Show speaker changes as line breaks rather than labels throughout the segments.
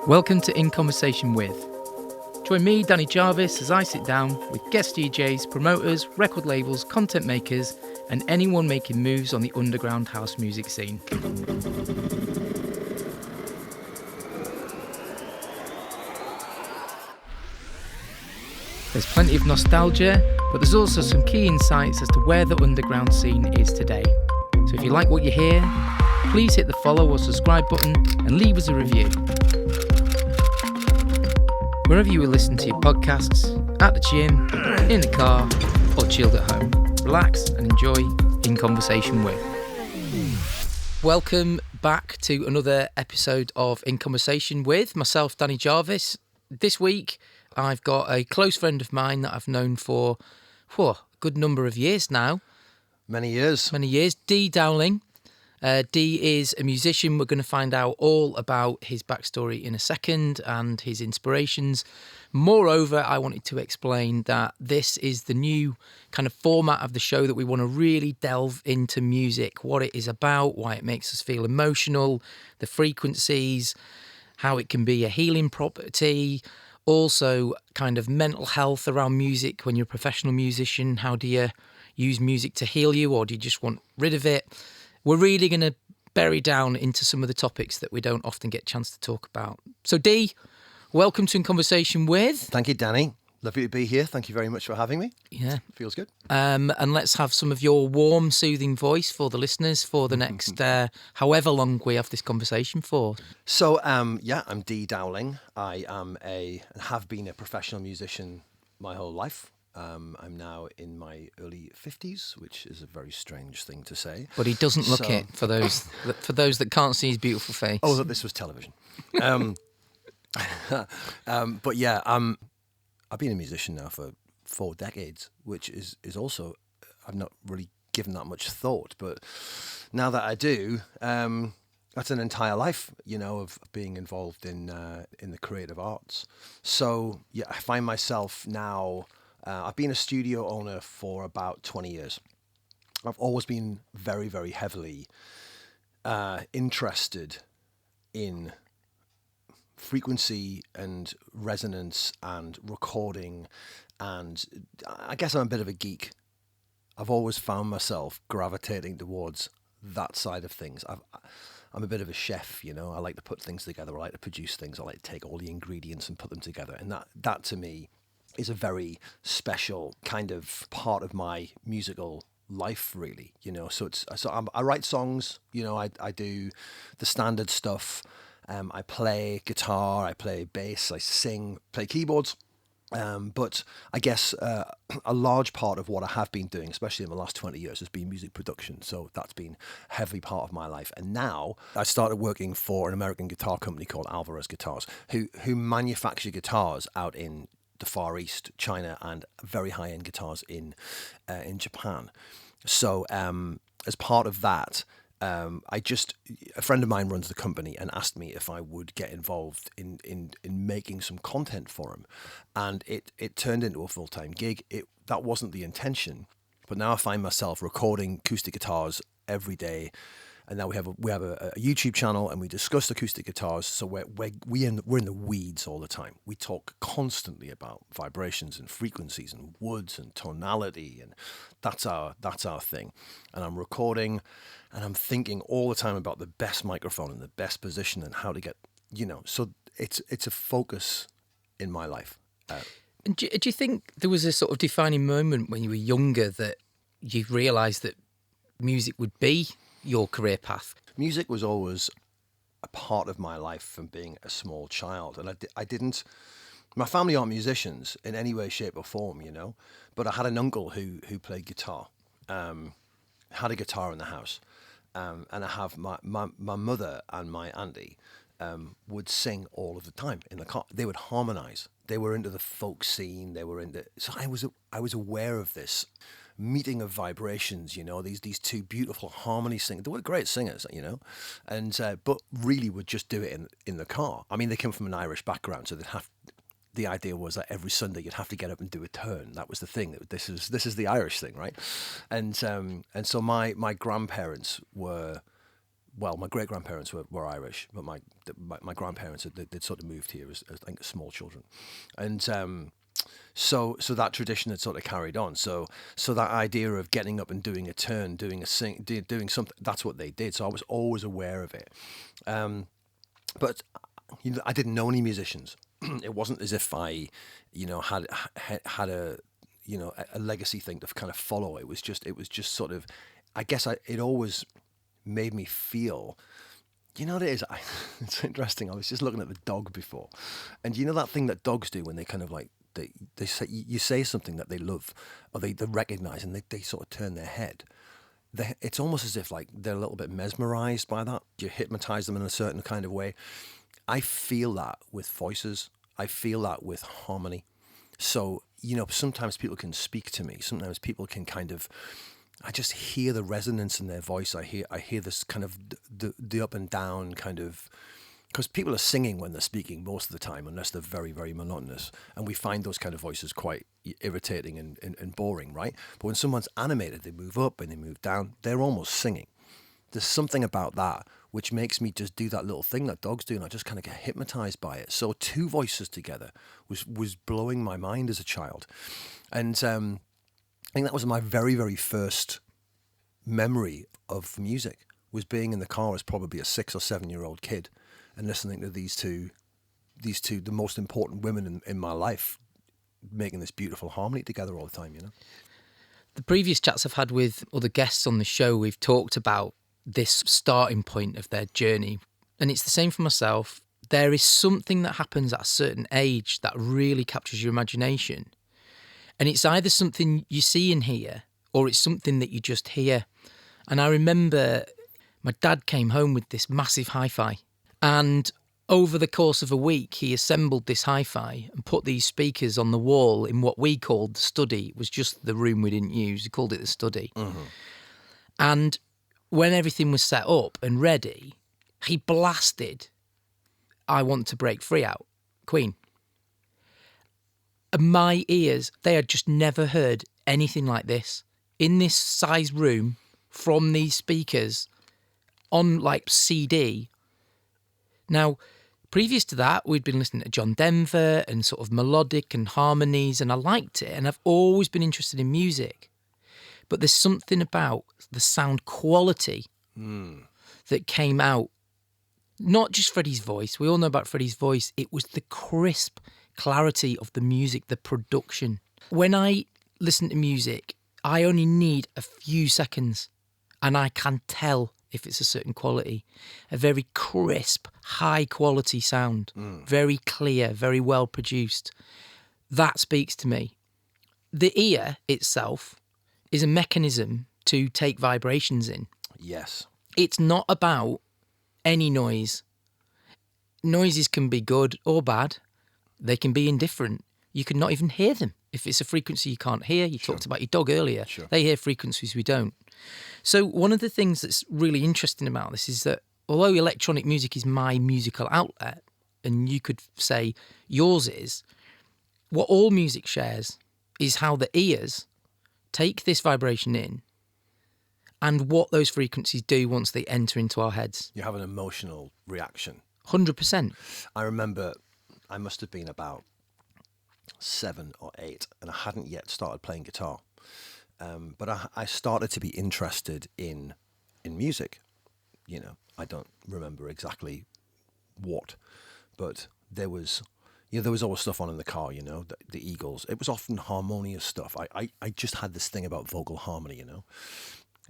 Welcome to In Conversation With. Join me, Danny Jarvis, as I sit down with guest DJs, promoters, record labels, content makers, and anyone making moves on the underground house music scene. There's plenty of nostalgia, but there's also some key insights as to where the underground scene is today. So if you like what you hear, please hit the follow or subscribe button and leave us a review. Wherever you will listen to your podcasts, at the gym, in the car, or chilled at home, relax and enjoy In Conversation With. Welcome back to another episode of In Conversation With myself, Danny Jarvis. This week, I've got a close friend of mine that I've known for a good number of years now.
Many years.
Dee Dowling. Dee is a musician. We're going to find out all about his backstory in a second and his inspirations. Moreover, I wanted to explain that this is the new kind of format of the show that we want to really delve into music, what it is about, why it makes us feel emotional, the frequencies, how it can be a healing property, also kind of mental health around music when you're a professional musician. How do you use music to heal you, or do you just want rid of it? We're really going to bury down into some of the topics that we don't often get a chance to talk about. So, Dee, welcome to In Conversation With.
Thank you, Danny. Lovely to be here. Thank you very much for having me.
Yeah.
Feels good.
And let's have some of your warm, soothing voice for the listeners for the next however long we have this conversation for.
So, I'm Dee Dowling. I have been a professional musician my whole life. I'm now in my early 50s, which is a very strange thing to say.
But he doesn't look it for those that can't see his beautiful face.
Oh, that this was television. But yeah, I've been a musician now for 4 decades, which is also, I've not really given that much thought. But now that I do, that's an entire life, of being involved in the creative arts. So yeah, I find myself now. I've been a studio owner for about 20 years. I've always been very, very heavily interested in frequency and resonance and recording, and I guess I'm a bit of a geek. I've always found myself gravitating towards that side of things. I'm a bit of a chef, I like to put things together. I like to produce things. I like to take all the ingredients and put them together, and that to me is a very special kind of part of my musical life, really. I write songs. I do the standard stuff. I play guitar, I play bass, I sing, play keyboards. But I guess a large part of what I have been doing, especially in the last 20 years, has been music production. So that's been a heavy part of my life. And now I started working for an American guitar company called Alvarez Guitars, who manufacture guitars out in the Far East, China, and very high-end guitars in Japan. So as part of that, a friend of mine runs the company and asked me if I would get involved in making some content for him, and it turned into a full-time gig. That wasn't the intention, but now I find myself recording acoustic guitars every day. And now we have a YouTube channel, and we discuss acoustic guitars. So we're in the weeds all the time. We talk constantly about vibrations and frequencies and woods and tonality, and that's our thing. And I'm recording, and I'm thinking all the time about the best microphone and the best position and how to get, So it's a focus in my life.
And do you think there was a sort of defining moment when you were younger that you realised that music would be your career path?
Music was always a part of my life from being a small child, and I didn't. My family aren't musicians in any way, shape, or form, But I had an uncle who played guitar, had a guitar in the house, and I have my mother and my auntie would sing all of the time in the car. They would harmonise. They were into the folk scene. So I was aware of this meeting of vibrations, these two beautiful harmony singers. They were great singers, and but really would just do it in the car. I mean, they came from an Irish background, so the idea was that every Sunday you'd have to get up and do a turn. That was the thing. This is the Irish thing, right? And so my grandparents were well, my great grandparents were Irish, but my grandparents they'd sort of moved here as I think small children, and so that tradition had sort of carried on. So that idea of getting up and doing a turn, doing something, that's what they did. So I was always aware of it. But I didn't know any musicians. It wasn't as if I, had a, a legacy thing to kind of follow. It was just sort of, I guess it always made me feel. You know what it is? It's interesting. I was just looking at the dog before, and you know that thing that dogs do when they kind of like they say, you say something that they love or they recognize, and they sort of turn their head. It's almost as if like they're a little bit mesmerized by that. You hypnotize them in a certain kind of way. I feel that with voices. I feel that with harmony. So, sometimes people can speak to me. Sometimes people can kind of, I just hear the resonance in their voice. I hear this kind of the up and down kind of, because people are singing when they're speaking most of the time, unless they're very, very monotonous. And we find those kind of voices quite irritating and boring, right? But when someone's animated, they move up and they move down, they're almost singing. There's something about that which makes me just do that little thing that dogs do, and I just kind of get hypnotized by it. So two voices together was blowing my mind as a child. And I think that was my very, very first memory of music, was being in the car as probably a 6 or 7 year old kid and listening to these two, the most important women in my life, making this beautiful harmony together all the time,
The previous chats I've had with other guests on the show, we've talked about this starting point of their journey. And it's the same for myself. There is something that happens at a certain age that really captures your imagination. And it's either something you see and hear, or it's something that you just hear. And I remember my dad came home with this massive hi-fi. And over the course of a week, he assembled this hi-fi and put these speakers on the wall in what we called the study. It was just the room we didn't use. He called it the study. Mm-hmm. And when everything was set up and ready, he blasted I Want to Break Free out, Queen. And my ears, they had just never heard anything like this. In this size room, from these speakers, on like CD. Now, previous to that, we'd been listening to John Denver and sort of melodic and harmonies, and I liked it, and I've always been interested in music. But there's something about the sound quality that came out, not just Freddie's voice. We all know about Freddie's voice. It was the crisp clarity of the music, the production. When I listen to music, I only need a few seconds, and I can tell if it's a certain quality. A very crisp, high-quality sound. Very clear, very well-produced. That speaks to me. The ear itself is a mechanism to take vibrations in.
Yes.
It's not about any noise. Noises can be good or bad. They can be indifferent. You can not even hear them. If it's a frequency you can't hear, you talked about your dog earlier. Sure. They hear frequencies we don't. So one of the things that's really interesting about this is that although electronic music is my musical outlet, and you could say yours is, what all music shares is how the ears take this vibration in and what those frequencies do once they enter into our heads.
You have an emotional reaction.
100%.
I remember I must have been about 7 or 8, and I hadn't yet started playing guitar. But I started to be interested in music. I don't remember exactly what, but there was always stuff on in the car, the Eagles. It was often harmonious stuff. I just had this thing about vocal harmony,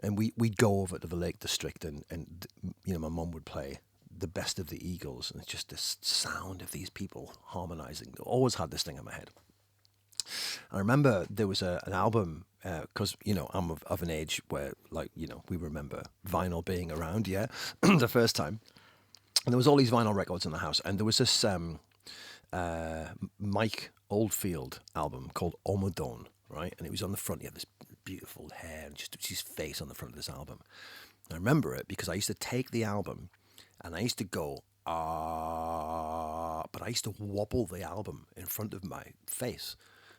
and we'd go over to the Lake District and my mum would play the best of the Eagles, and it's just this sound of these people harmonizing. I always had this thing in my head. I remember there was an album, because, I'm of an age where, we remember vinyl being around, the first time. And there was all these vinyl records in the house. And there was this Mike Oldfield album called Omadone, right? And it was on the front. He had this beautiful hair and just his face on the front of this album. I remember it because I used to take the album and I used to go, but I used to wobble the album in front of my face.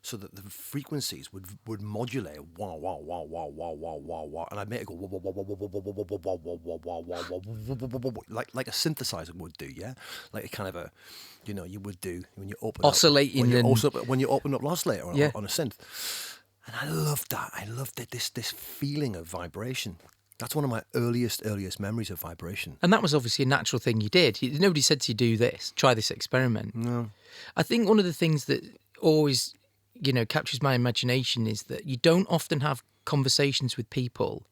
so that the frequencies would modulate wow wow wow wow wow wow wow wow, and I'd make it go wow wow wow wow wow wow wow wow wow wow wow wow, like a synthesizer would do, yeah, like a kind of a, you would do when you open
Oscillating
up,
and
when you open up an oscillator
yeah.
on a synth, and I loved that. I loved it. This feeling of vibration. That's one of my earliest memories of vibration.
And that was obviously a natural thing you did. Nobody said to you, do this, try this experiment.
No.
I think one of the things that always, captures my imagination is that you don't often have conversations with people,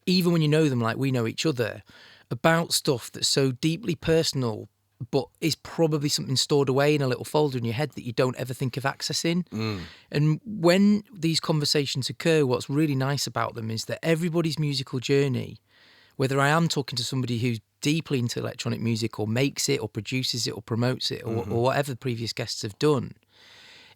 even when you know them like we know each other, about stuff that's so deeply personal, but is probably something stored away in a little folder in your head that you don't ever think of accessing. And when these conversations occur, what's really nice about them is that everybody's musical journey, whether I am talking to somebody who's deeply into electronic music or makes it or produces it or promotes it or whatever the previous guests have done,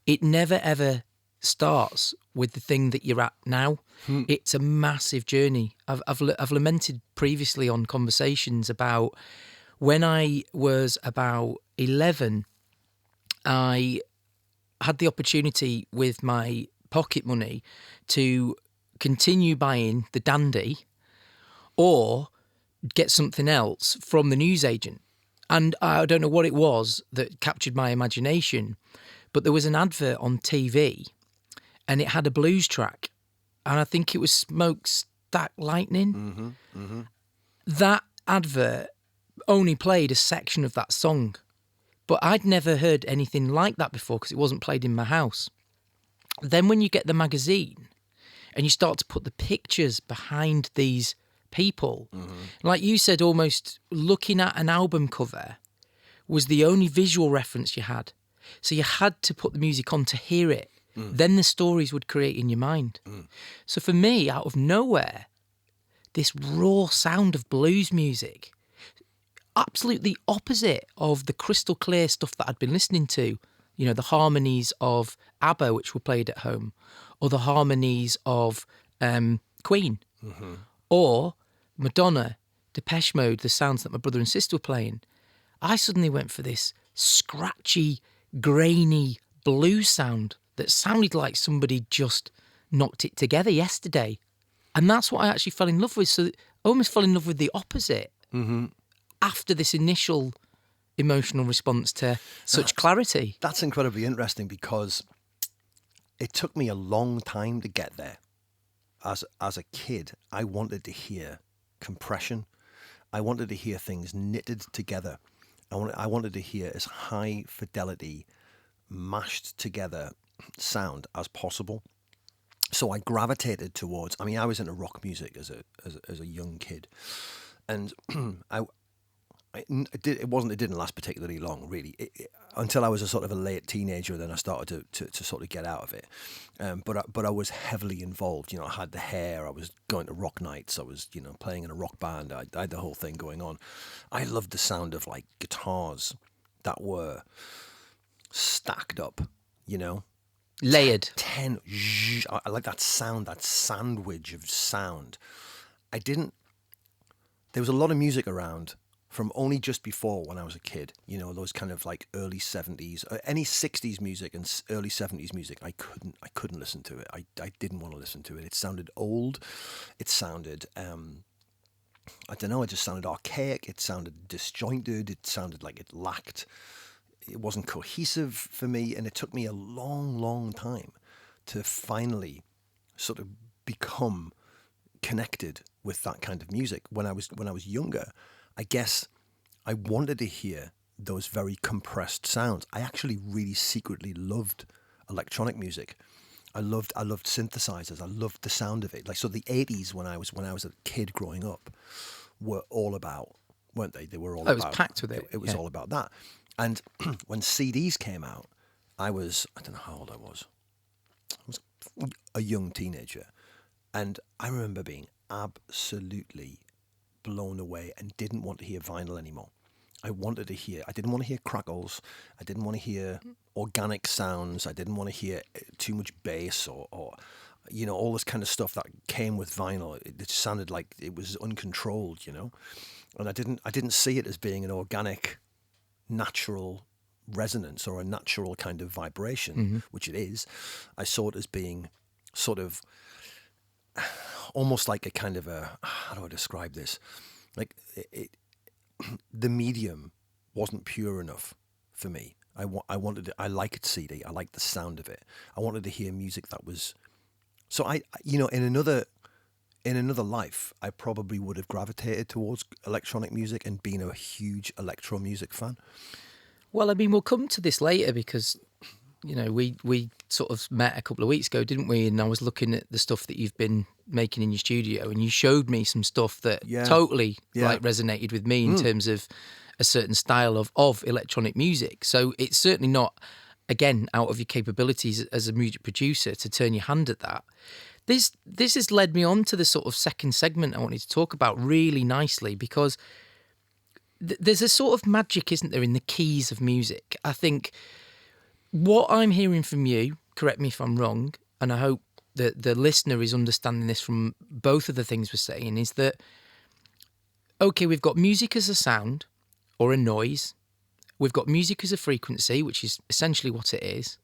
it never ever starts with the thing that you're at now. It's a massive journey. I've lamented previously on conversations about when I was about 11, I had the opportunity with my pocket money to continue buying the Dandy or get something else from the newsagent. And I don't know what it was that captured my imagination, but there was an advert on TV and it had a blues track. And I think it was Smokestack Lightning. That advert only played a section of that song, but I'd never heard anything like that before because it wasn't played in my house. Then when you get the magazine and you start to put the pictures behind these people, like you said, almost looking at an album cover was the only visual reference you had. So you had to put the music on to hear it. Then the stories would create in your mind. So for me, out of nowhere, this raw sound of blues music, absolutely opposite of the crystal clear stuff that I'd been listening to, the harmonies of ABBA, which were played at home, or the harmonies of Queen, or Madonna, Depeche Mode, the sounds that my brother and sister were playing. I suddenly went for this scratchy, grainy blues sound that sounded like somebody just knocked it together yesterday. And that's what I actually fell in love with. So I almost fell in love with the opposite after this initial emotional response to such clarity.
That's incredibly interesting because it took me a long time to get there. As a kid, I wanted to hear compression. I wanted to hear things knitted together. I wanted to hear as high fidelity, mashed together sound as possible. So I gravitated towards. I mean, I was into rock music as a young kid, and it didn't last particularly long, really, until I was a sort of a late teenager. Then I started to sort of get out of it. But I was heavily involved. I had the hair. I was going to rock nights. I was playing in a rock band. I had the whole thing going on. I loved the sound of like guitars that were stacked up.
Layered.
10. I like that sound, that sandwich of sound. There was a lot of music around from only just before when I was a kid, those kind of like early 70s, any 60s music and early 70s music. I couldn't listen to it. I didn't want to listen to it. It sounded old. It sounded, I don't know, it just sounded archaic. It sounded disjointed. It sounded like it wasn't cohesive for me. And it took me a long, long time to finally sort of become connected with that kind of music. When I was younger, I guess I wanted to hear those very compressed sounds. I actually really secretly loved electronic music. I loved synthesizers. I loved the sound of it. Like, so the 80s when I was a kid growing up were all about, weren't they? They were all about.
It was packed with it.
It was all about that. And when CDs came out, I don't know how old I was. I was a young teenager. And I remember being absolutely blown away and didn't want to hear vinyl anymore. I didn't want to hear crackles. I didn't want to hear organic sounds. I didn't want to hear too much bass or all this kind of stuff that came with vinyl. It sounded like it was uncontrolled, And I didn't see it as being an organic, natural resonance or a natural kind of vibration, which it is, I saw it as being sort of almost like a kind of a, how do I describe this? Like the medium wasn't pure enough for me. I wanted I liked CD. I liked the sound of it. I wanted to hear music that was, so in another life, I probably would have gravitated towards electronic music and been a huge electro music fan.
Well, I mean, we'll come to this later because, we sort of met a couple of weeks ago, didn't we? And I was looking at the stuff that you've been making in your studio, and you showed me some stuff that totally resonated with me in terms of a certain style of electronic music. So it's certainly not, again, out of your capabilities as a music producer to turn your hand at that. This has led me on to the sort of second segment I wanted to talk about really nicely, because there's a sort of magic, isn't there, in the keys of music. I think what I'm hearing from you, correct me if I'm wrong, and I hope that the listener is understanding this from both of the things we're saying, is that, okay, we've got music as a sound or a noise. We've got music as a frequency, which is essentially what it is.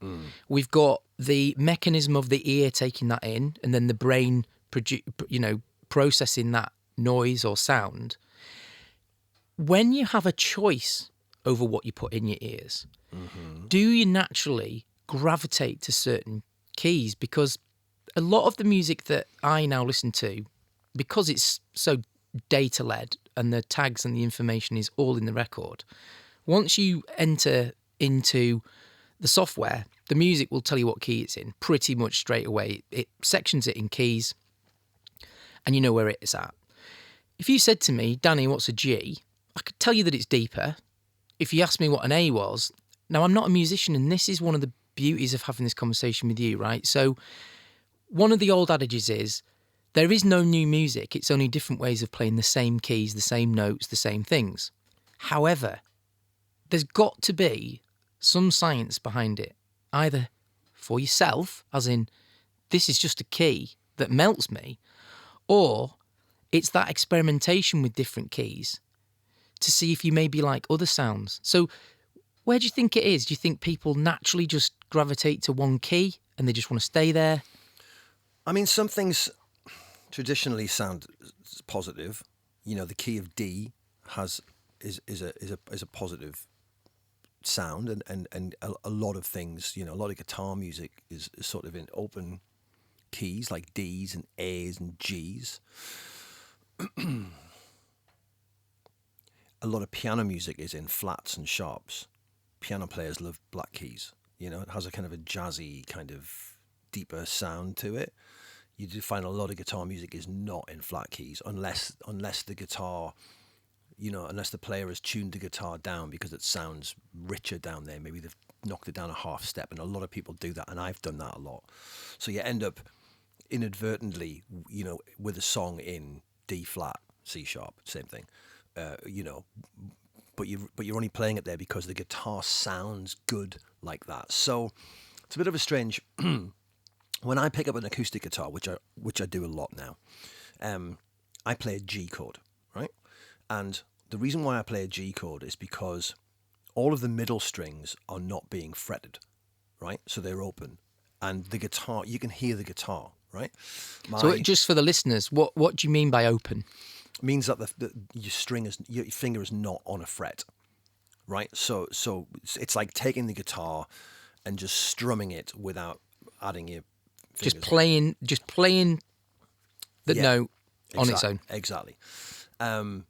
We've got the mechanism of the ear taking that in, and then the brain, processing that noise or sound. When you have a choice over what you put in your ears, do you naturally gravitate to certain keys? Because a lot of the music that I now listen to, because it's so data-led and the tags and the information is all in the record, once you enter into the software, the music will tell you what key it's in pretty much straight away. It sections it in keys and you know where it's at. If you said to me, Danny, what's a G? I could tell you that it's deeper. If you asked me what an A was, now I'm not a musician, and this is one of the beauties of having this conversation with you, right? So one of the old adages is, there is no new music. It's only different ways of playing the same keys, the same notes, the same things. However, there's got to be some science behind it, either for yourself, as in, this is just a key that melts me, or it's that experimentation with different keys to see if you maybe like other sounds. So where do you think it is? Do you think people naturally just gravitate to one key and they just want to stay there?
I mean, some things traditionally sound positive. The key of D is a positive sound, and a lot of things. A lot of guitar music is sort of in open keys like D's and A's and G's. A lot of piano music is in flats and sharps. Piano players love black keys. It has a kind of a jazzy, kind of deeper sound to it. You do find a lot of guitar music is not in flat keys unless the guitar, unless the player has tuned the guitar down because it sounds richer down there. Maybe they've knocked it down a half step, and a lot of people do that, and I've done that a lot. So you end up inadvertently, with a song in D flat, C sharp, same thing. But you're only playing it there because the guitar sounds good like that. So it's a bit of a strange. When I pick up an acoustic guitar, which I do a lot now, I play a G chord, right? And the reason why I play a G chord is because all of the middle strings are not being fretted, right? So they're open, and the guitar, you can hear the guitar, right?
So just for the listeners, what do you mean by open?
Means that your finger is not on a fret, right? So it's like taking the guitar and just strumming it without adding your fingers.
Just playing the note on its own.
Exactly. And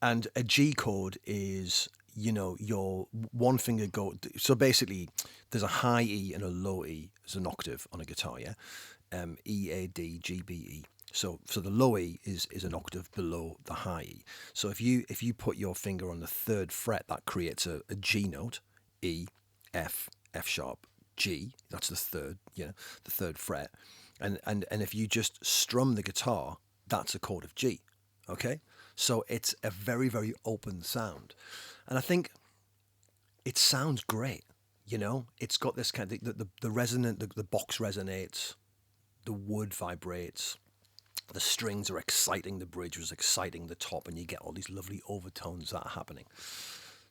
a G chord is, your one finger go. So basically, there's a high E and a low E as an octave on a guitar, yeah. E, A, D, G, B, E. So the low E is an octave below the high E. So if you put your finger on the third fret, that creates a G note, E, F, F sharp, G. That's the third fret. And if you just strum the guitar, that's a chord of G. Okay? So it's a very, very open sound. And I think it sounds great, It's got this kind of, the resonant, the box resonates, the wood vibrates, the strings are exciting, the bridge was exciting, the top, and you get all these lovely overtones that are happening.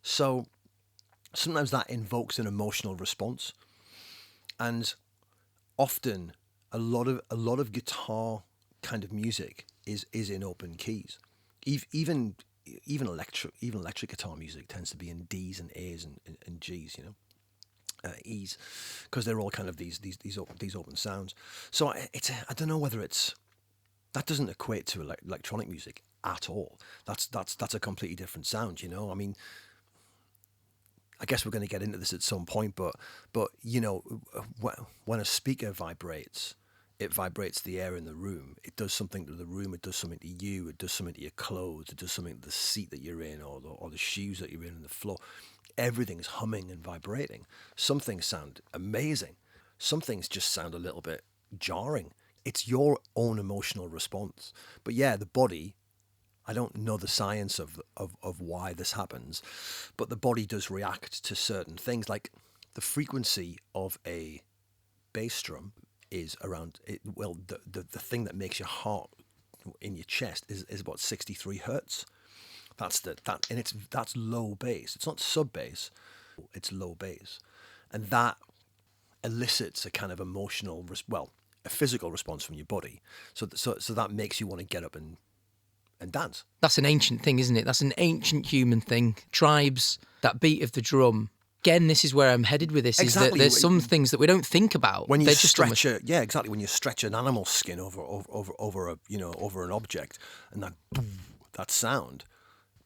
So sometimes that invokes an emotional response, and often a lot of guitar kind of music is in open keys. Even electric guitar music tends to be in D's and A's and G's, E's, because they're all kind of these open sounds. So I don't know whether that doesn't equate to electronic music at all. That's a completely different sound. I mean, I guess we're going to get into this at some point, but when a speaker vibrates, it vibrates the air in the room. It does something to the room. It does something to you. It does something to your clothes. It does something to the seat that you're in, or the shoes that you're in, and the floor. Everything's humming and vibrating. Some things sound amazing. Some things just sound a little bit jarring. It's your own emotional response. But yeah, the body, I don't know the science of why this happens, but the body does react to certain things. Like the frequency of a bass drum is around it. Well, the thing that makes your heart in your chest is about 63 hertz. That's low bass. It's not sub bass. It's low bass, and that elicits a kind of emotional, a physical response from your body. So that makes you want to get up and dance.
That's an ancient thing, isn't it? That's an ancient human thing. Tribes, that beat of the drum. Again, this is where I'm headed with this,
Exactly.
is that there's some things that we don't think about.
When you
They're just
stretch exactly. When you stretch an animal's skin over an object, and that sound,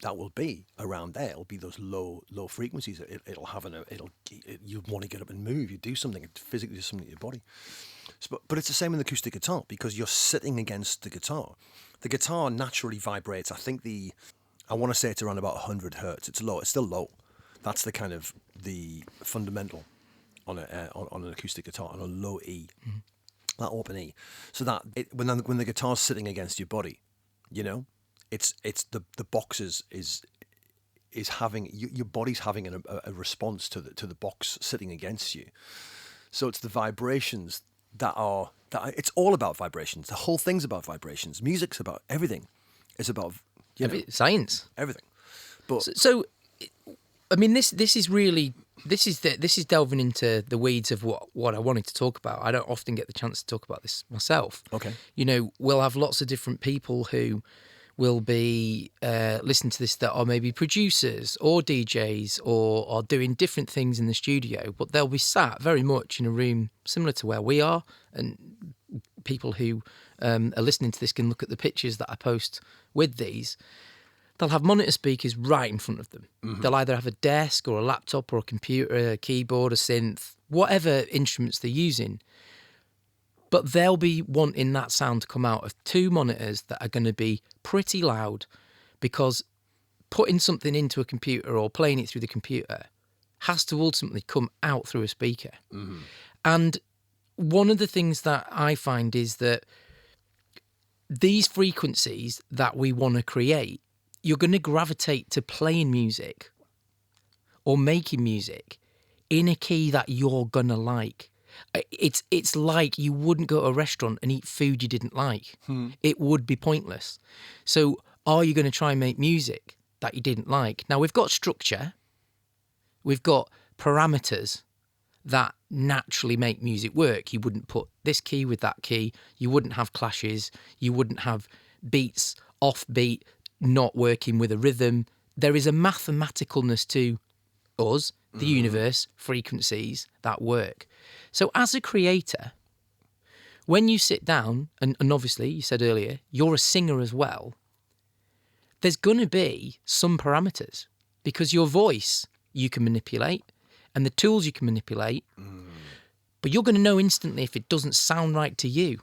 that will be around there. It'll be those low frequencies. You want to get up and move. You do something. It physically do something to your body. But it's the same with acoustic guitar, because you're sitting against the guitar. The guitar naturally vibrates. I want to say it's around about 100 hertz. It's low. It's still low. That's the kind of the fundamental on an acoustic guitar, on a low E, that open E. So that when the guitar's sitting against your body, it's the box is having your body's having a response to the box sitting against you. So it's the vibrations that it's all about vibrations. The whole thing's about vibrations. Music's about everything. It's about
science,
everything. But
so I mean, this is really this is delving into the weeds of what I wanted to talk about. I don't often get the chance to talk about this myself.
Okay.
We'll have lots of different people who will be listening to this that are maybe producers or DJs or are doing different things in the studio, but they'll be sat very much in a room similar to where we are. And people who are listening to this can look at the pictures that I post with these. They'll have monitor speakers right in front of them. Mm-hmm. They'll either have a desk or a laptop or a computer, a keyboard, a synth, whatever instruments they're using. But they'll be wanting that sound to come out of two monitors that are going to be pretty loud, because putting something into a computer or playing it through the computer has to ultimately come out through a speaker. Mm-hmm. And one of the things that I find is that these frequencies that we want to create, you're going to gravitate to playing music or making music in a key that you're going to like. It's like you wouldn't go to a restaurant and eat food you didn't like. It would be pointless. So are you going to try and make music that you didn't like? Now, we've got structure. We've got parameters that naturally make music work. You wouldn't put this key with that key. You wouldn't have clashes. You wouldn't have beats off beat, not working with a rhythm. There is a mathematicalness to us, the universe, frequencies that work. So as a creator, when you sit down, and obviously you said earlier, you're a singer as well, there's going to be some parameters, because your voice you can manipulate and the tools you can manipulate, but you're going to know instantly if it doesn't sound right to you.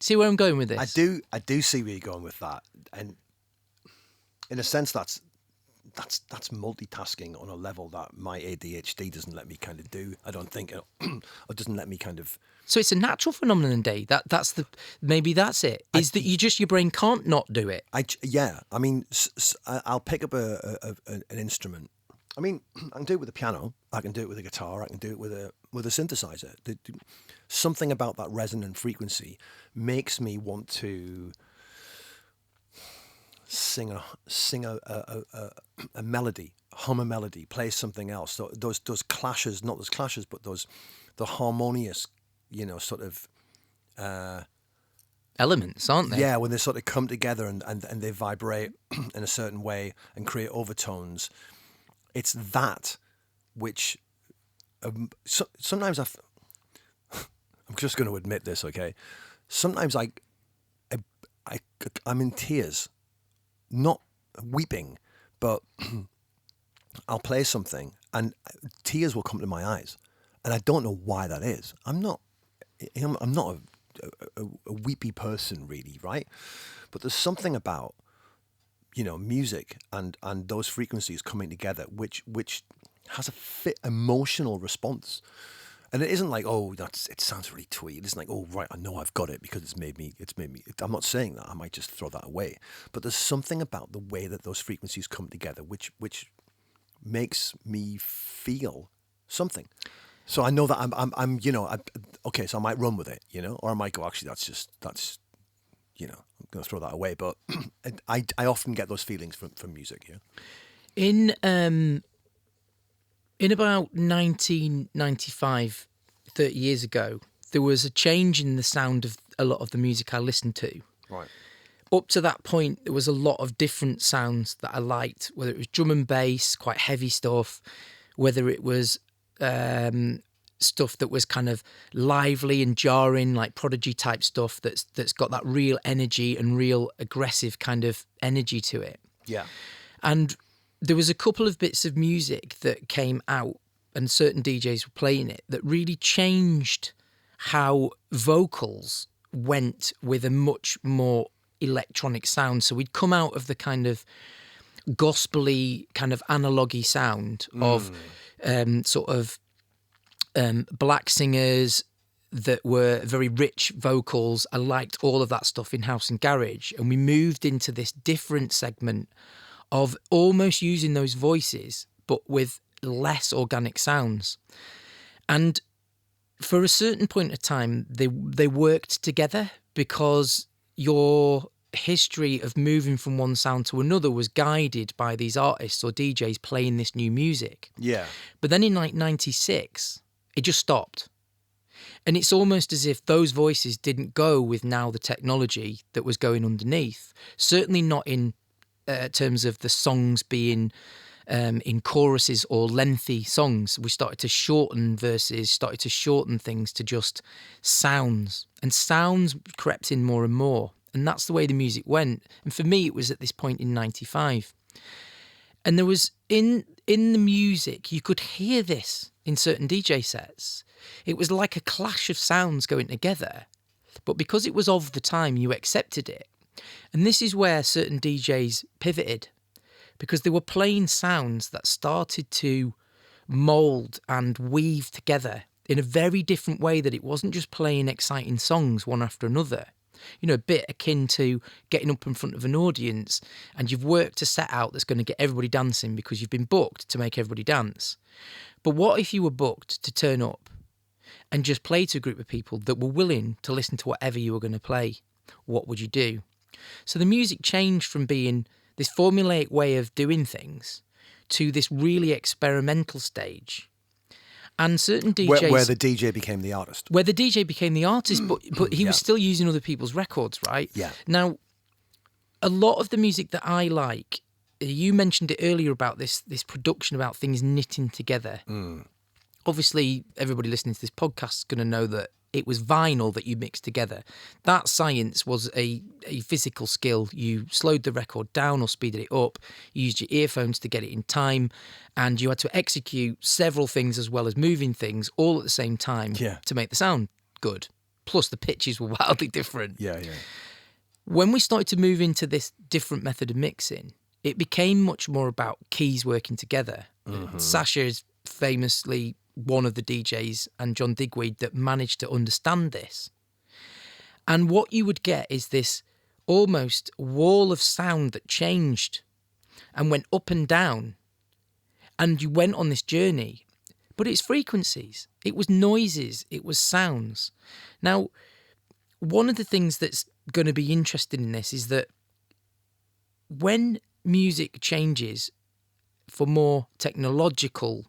See where I'm going with this?
I do see where you're going with that, and in a sense, that's multitasking on a level that my ADHD doesn't let me kind of do. I don't think, or doesn't let me kind of.
So it's a natural phenomenon, Dee. Maybe that's it. Is that your brain can't not do it?
I mean, I'll pick up an instrument. I mean, I can do it with a piano. I can do it with a guitar. I can do it with a synthesizer. Something about that resonant frequency makes me want to sing a melody, hum a melody, play something else. So those clashes, not those clashes, but the harmonious, sort of
Elements, aren't they?
yeah, when they sort of come together and they vibrate in a certain way and create overtones. It's that which sometimes I'm just going to admit this, okay? Sometimes I'm in tears, not weeping, but I'll play something and tears will come to my eyes, and I don't know why that is. I'm not a weepy person, really, right? But there's something about music and those frequencies coming together, which has a fit emotional response. And it isn't like, oh, it sounds really twee. It isn't like, oh, right, I know I've got it because it's made me. I'm not saying that. I might just throw that away. But there's something about the way that those frequencies come together, which makes me feel something. So I know that I'm okay. So I might run with it, or I might go, actually, that's I'm going to throw that away. But I often get those feelings from music. Yeah.
In about 1995, 30 years ago, there was a change in the sound of a lot of the music I listened to.
Right.
Up to that point, there was a lot of different sounds that I liked, whether it was drum and bass, quite heavy stuff, whether it was stuff that was kind of lively and jarring, like Prodigy type stuff that's got that real energy and real aggressive kind of energy to it.
Yeah.
And there was a couple of bits of music that came out and certain DJs were playing it that really changed how vocals went with a much more electronic sound. So we'd come out of the kind of gospel-y, kind of analogy sound of black singers that were very rich vocals. I liked all of that stuff in house and garage. And we moved into this different segment of almost using those voices, but with less organic sounds. And for a certain point of time, they worked together because your history of moving from one sound to another was guided by these artists or DJs playing this new music.
Yeah.
But then in like 96, it just stopped. And it's almost as if those voices didn't go with now the technology that was going underneath. Certainly not in terms of the songs being in choruses or lengthy songs. We started to shorten verses, started to shorten things to just sounds. And sounds crept in more and more. And that's the way the music went. And for me, it was at this point in 95. And there was, in the music, you could hear this in certain DJ sets. It was like a clash of sounds going together. But because it was of the time, you accepted it. And this is where certain DJs pivoted, because they were playing sounds that started to mould and weave together in a very different way, that it wasn't just playing exciting songs one after another. A bit akin to getting up in front of an audience and you've worked a set out that's going to get everybody dancing because you've been booked to make everybody dance. But what if you were booked to turn up and just play to a group of people that were willing to listen to whatever you were going to play? What would you do? So the music changed from being this formulaic way of doing things to this really experimental stage. And certain DJs...
Where the DJ became the artist.
Where the DJ became the artist, but he was still using other people's records, right?
Yeah.
Now, a lot of the music that I like, you mentioned it earlier about this production, about things knitting together. Obviously, everybody listening to this podcast is going to know that it was vinyl that you mixed together. That science was a physical skill. You slowed the record down or speeded it up. You used your earphones to get it in time. And you had to execute several things as well as moving things all at the same time to make the sound good. Plus, the pitches were wildly different.
Yeah.
When we started to move into this different method of mixing, it became much more about keys working together. Sasha is famously one of the DJs, and John Digweed, that managed to understand this. And what you would get is this almost wall of sound that changed and went up and down. And you went on this journey. But it's frequencies. It was noises. It was sounds. Now, one of the things that's going to be interesting in this is that when music changes for more technological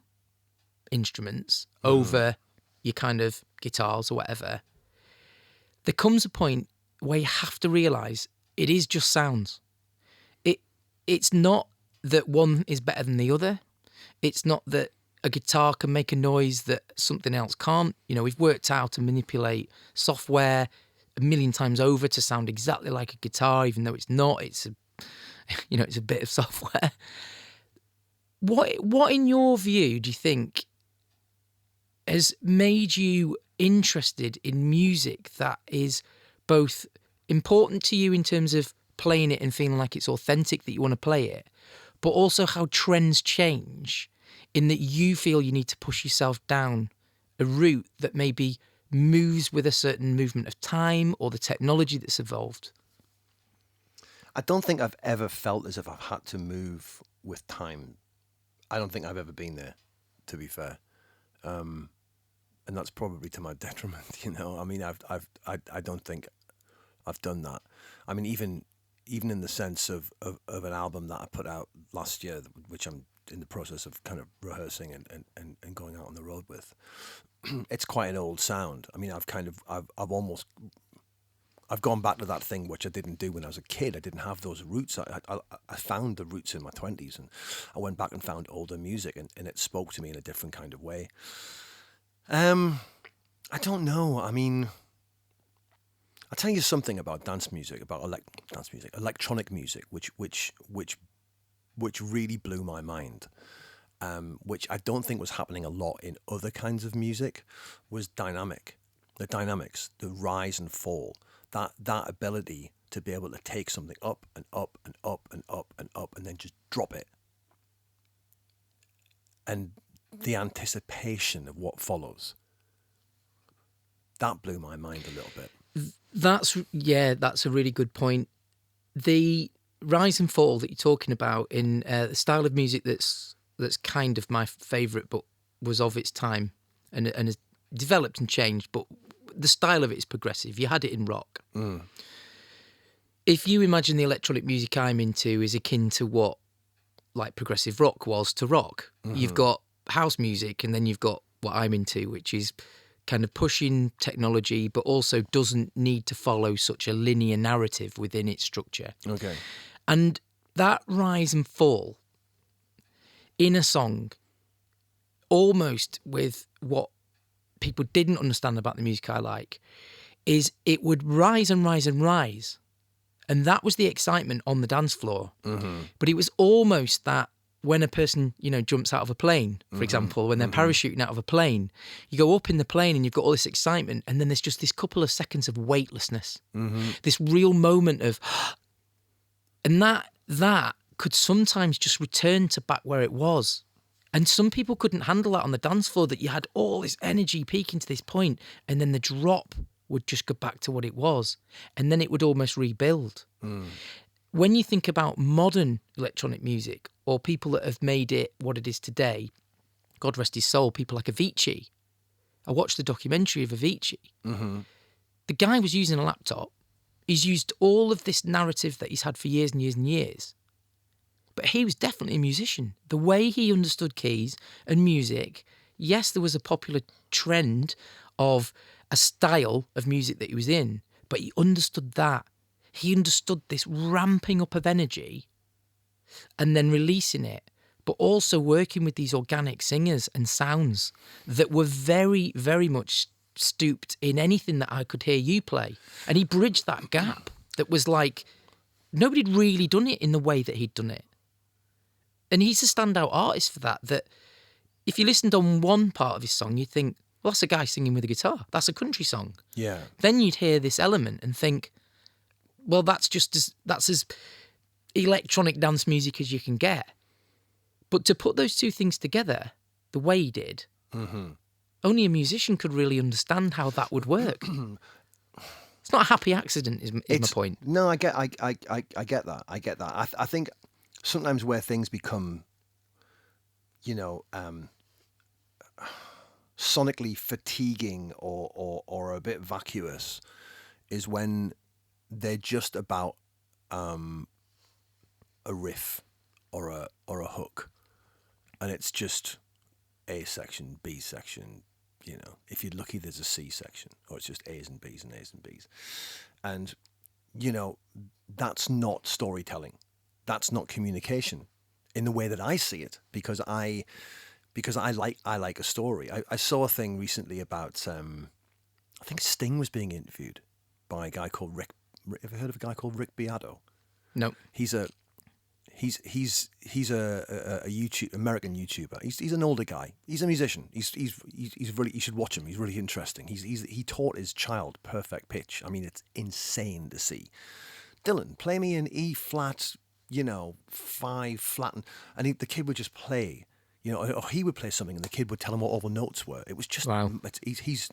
instruments over your kind of guitars or whatever, there comes a point where you have to realise it is just sounds. It's not that one is better than the other. It's not that a guitar can make a noise that something else can't. You know, we've worked out to manipulate software a million times over to sound exactly like a guitar, even though it's not. It's a bit of software. What in your view do you think has made you interested in music that is both important to you in terms of playing it and feeling like it's authentic, that you want to play it, but also how trends change in that you feel you need to push yourself down a route that maybe moves with a certain movement of time or the technology that's evolved?
I don't think I've ever felt as if I've had to move with time. I don't think I've ever been there, to be fair. And that's probably to my detriment, you know. I mean, I don't think I've done that. I mean, even in the sense of an album that I put out last year, which I'm in the process of kind of rehearsing and going out on the road with, it's quite an old sound. I mean, I've gone back to that thing which I didn't do when I was a kid. I didn't have those roots. I found the roots in my 20s, and I went back and found older music, and it spoke to me in a different kind of way. I don't know. I mean, I'll tell you something about dance music, about electronic music, which really blew my mind. Which I don't think was happening a lot in other kinds of music, was dynamic. The dynamics, the rise and fall, that ability to be able to take something up and up and up and up and up and then just drop it. And the anticipation of what follows. That blew my mind a little bit.
That's a really good point. The rise and fall that you're talking about in the style of music that's kind of my favourite, but was of its time and has developed and changed, but the style of it is progressive. You had it in rock. If you imagine the electronic music I'm into is akin to what like progressive rock was to rock, you've got house music, and then you've got what I'm into, which is kind of pushing technology, but also doesn't need to follow such a linear narrative within its structure.
Okay.
And that rise and fall in a song, almost with what people didn't understand about the music I like, is it would rise and rise and rise. And that was the excitement on the dance floor. But it was almost that when a person, jumps out of a plane, for example, when they're parachuting out of a plane, you go up in the plane and you've got all this excitement, and then there's just this couple of seconds of weightlessness, this real moment of, and that could sometimes just return to back where it was. And some people couldn't handle that on the dance floor, that you had all this energy peaking to this point, and then the drop would just go back to what it was, and then it would almost rebuild. When you think about modern electronic music, or people that have made it what it is today, God rest his soul, people like Avicii. I watched the documentary of Avicii. The guy was using a laptop. He's used all of this narrative that he's had for years and years and years. But he was definitely a musician. The way he understood keys and music, yes, there was a popular trend of a style of music that he was in, but he understood that. He understood this ramping up of energy and then releasing it, but also working with these organic singers and sounds that were very, very much stooped in anything that I could hear you play. And he bridged that gap that was like, nobody'd really done it in the way that he'd done it. And he's a standout artist for that, that if you listened on one part of his song, you'd think, well, that's a guy singing with a guitar. That's a country song.
Yeah.
Then you'd hear this element and think, well, that's as electronic dance music as you can get. But to put those two things together the way he did, only a musician could really understand how that would work. It's not a happy accident, is my point.
No, I get that. I get that. I think sometimes where things become, sonically fatiguing or a bit vacuous is when they're just about a riff or a hook, and it's just A section, B section. If you're lucky, there's a C section, or it's just A's and B's and A's and B's, and that's not storytelling. That's not communication in the way that I see it, because I like a story. I saw a thing recently about I think Sting was being interviewed by a guy called Rick. Have you heard of a guy called Rick Beato?
No.
He's a American YouTuber. He's an older guy. He's a musician. He's really, you should watch him. He's really interesting. He taught his child perfect pitch. I mean, it's insane to see. Dylan, play me an E flat, 5 flat, and the kid would just play, or he would play something and the kid would tell him what all the notes were. It was just,
wow.
He's